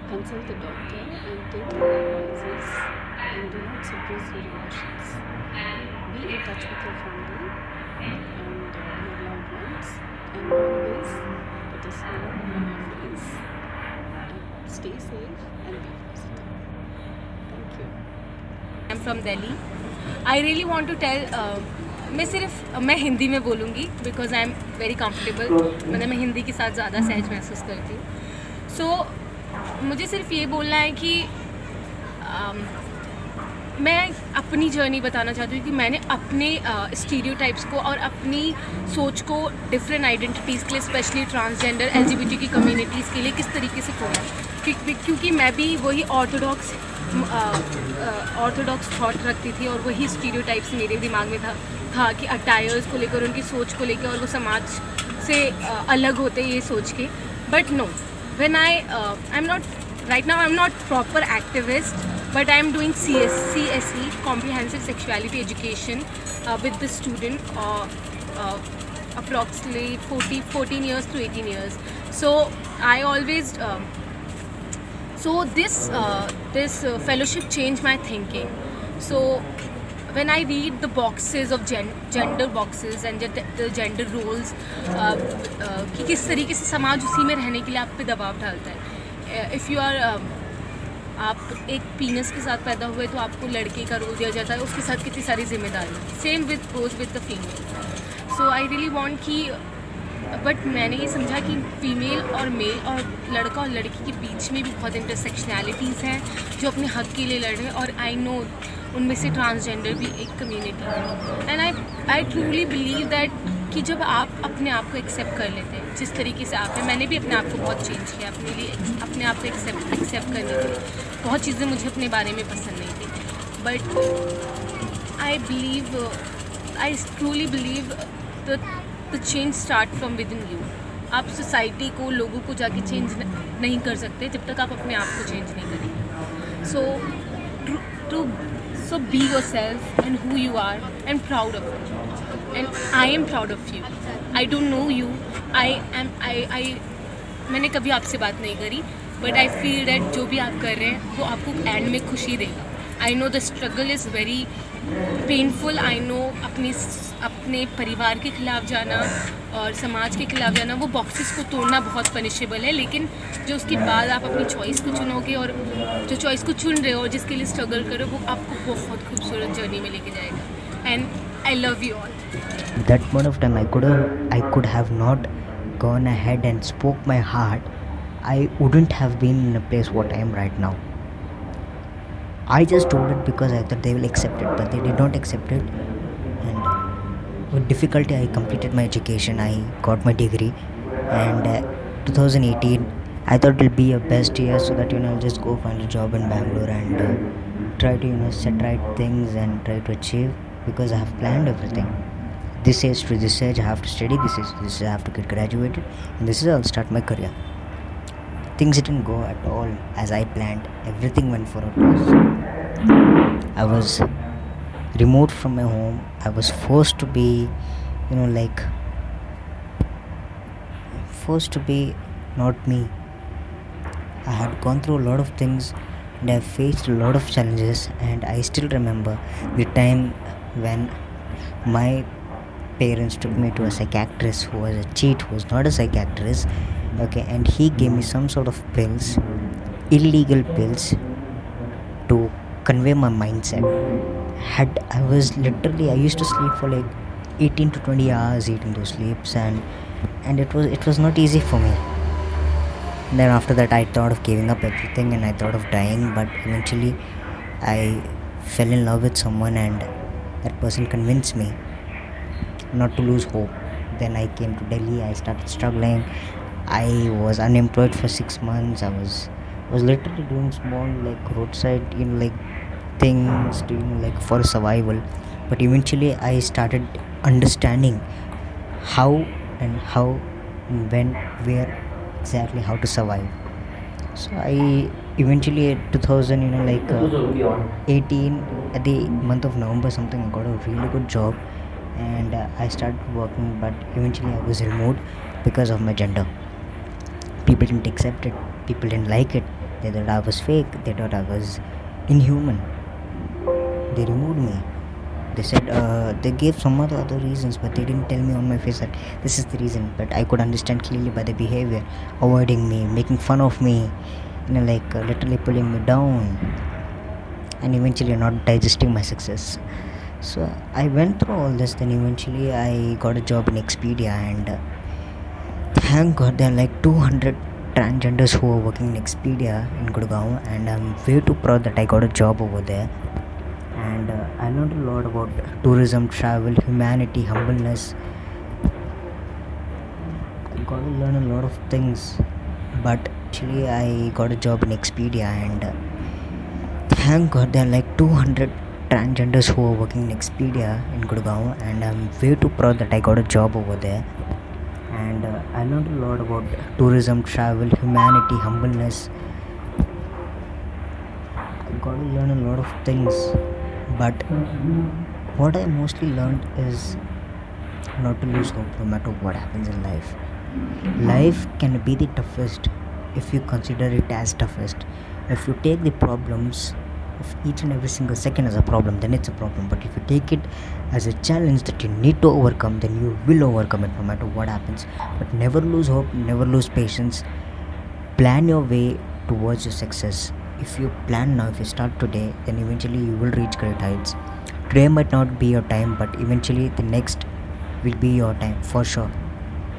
Consult the doctor and take the advices and do not suppress your emotions. Be in touch with your family and your loved ones, and always put a smile on your face. And stay safe and be positive. Thank you. I'm from Delhi. I really want to tell मैं हिंदी में बोलूँगी because I am very comfortable. मतलब मैं हिंदी के साथ ज़्यादा सहज महसूस करती हूँ. सो मुझे सिर्फ ये बोलना है कि मैं अपनी जर्नी बताना चाहती हूँ कि मैंने अपने स्टीरियोटाइप्स को और अपनी सोच को डिफरेंट आइडेंटिटीज़ के लिए, स्पेशली ट्रांसजेंडर LGBT की कम्युनिटीज़ के लिए किस तरीके से खोला. क्योंकि मैं भी वही ऑर्थोडॉक्स थॉट रखती थी और वही स्टीरियोटाइप्स मेरे दिमाग में था कि अटायर्स को लेकर, उनकी सोच को लेकर, और वो समाज से अलग होते ये सोच के. But no, when I am not right now I'm not proper activist, but I'm doing CSE, comprehensive sexuality education with the student approximately 14 years to 18 years. So I always this fellowship changed my thinking. So when I read the boxes of gender boxes and the gender roles, कि किस तरीके से समाज उसी में रहने के लिए आप पे दबाव डालता है. If you are आप एक पीनस के साथ पैदा हुए तो आपको लड़के का रोल दिया जाता है, उसके साथ कितनी सारी जिम्मेदारी. Same with goes with the female. So I really want कि बट मैंने ये समझा कि फीमेल और मेल और लड़का और लड़की के बीच में भी बहुत इंटरसेक्शनैलिटीज़ हैं जो अपने हक के लिए लड़ रहे हैं. और आई नो उनमें से ट्रांसजेंडर भी एक कम्युनिटी है. And I truly believe that कि जब आप अपने आप को एक्सेप्ट कर लेते हैं जिस तरीके से आप हैं. मैंने भी अपने आप को बहुत चेंज किया अपने लिए, अपने आप को एक्सेप्ट करने के लिए. बहुत चीज़ें मुझे अपने बारे में पसंद नहीं थी, but I truly believe the change start from with in you. आप सोसाइटी को, लोगों को जाके चेंज नहीं कर सकते जब तक आप अपने आप को चेंज नहीं करेंगे. So be yourself and who you are and proud of it. And I am proud of you. I don't know you. मैंने कभी आपसे बात नहीं करी, but I feel that जो भी आप कर रहे हैं वो आपको एंड में खुशी देगा. I know the struggle is very painful. I know अपने परिवार के खिलाफ जाना और समाज के खिलाफ जाना, वो बॉक्सेस को तोड़ना बहुत पनिशेबल है. लेकिन जो उसके बाद आप अपनी चॉइस को चुनोगे और जो चॉइस को चुन रहे हो और जिसके लिए स्ट्रगल कर रहे हो, वो आपको बहुत खूबसूरत जर्नी में लेके जाएगा. And I love you all. That point of time I could have not gone ahead and spoke my heart. I wouldn't have been in a place what I am right now. I just told it because I thought they will accept it, but they did not accept it. And with difficulty I completed my education. I got my degree, and 2018 I thought it'll be a best year so that I'll just go find a job in Bangalore and try to set right things and try to achieve, because I have planned everything. This age to this age I have to study, this age to this age I have to get graduated, and this is how I'll start my career. Things didn't go at all as I planned. Everything went for a toss. I was removed from my home. I was forced to be forced to be not me. I had gone through a lot of things and I faced a lot of challenges, and I still remember the time when my parents took me to a psychiatrist who was a cheat, who was not a psychiatrist, okay, and he gave me some sort of pills, illegal pills, to convey my mindset. I used to sleep for like 18 to 20 hours eating those sleeps, and it was not easy for me. Then after that I thought of giving up everything and I thought of dying, but eventually I fell in love with someone, and that person convinced me not to lose hope. Then I came to Delhi. I started struggling. I was unemployed for 6 months. I was literally doing small roadside things to for survival. But eventually I started understanding how and when, where exactly how to survive. So I eventually 2018 at the month of November something, I got a really good job, and I started working, but eventually I was removed because of my gender. People didn't accept it. People didn't like it. They thought I was fake. They thought I was inhuman. They removed me. They said they gave some other reasons, but they didn't tell me on my face that this is the reason. But I could understand clearly by the behavior, avoiding me, making fun of me, literally pulling me down, and eventually not digesting my success. So I went through all this. Then eventually I got a job in Expedia, and thank God there are 200 transgenders who are working in Expedia in Gurgaon, and I'm way too proud that I got a job over there. And I learned a lot about tourism, travel, humanity, humbleness. I got to learn a lot of things, but actually I got a job in Expedia, and thank God there are 200 transgenders who are working in Expedia in Gurgaon, and I'm way too proud that I got a job over there. And I learned a lot about tourism, travel, humanity, humbleness. I got to learn a lot of things, but what I mostly learned is not to lose hope no matter what happens in life. Life can be the toughest if you consider it as toughest. If you take the problems of each and every single second as a problem, then it's a problem. But if you take it as a challenge that you need to overcome, then you will overcome it no matter what happens. But never lose hope, never lose patience. Plan your way towards your success. If you plan now, if you start today, then eventually you will reach great heights. Today might not be your time, but eventually the next will be your time for sure.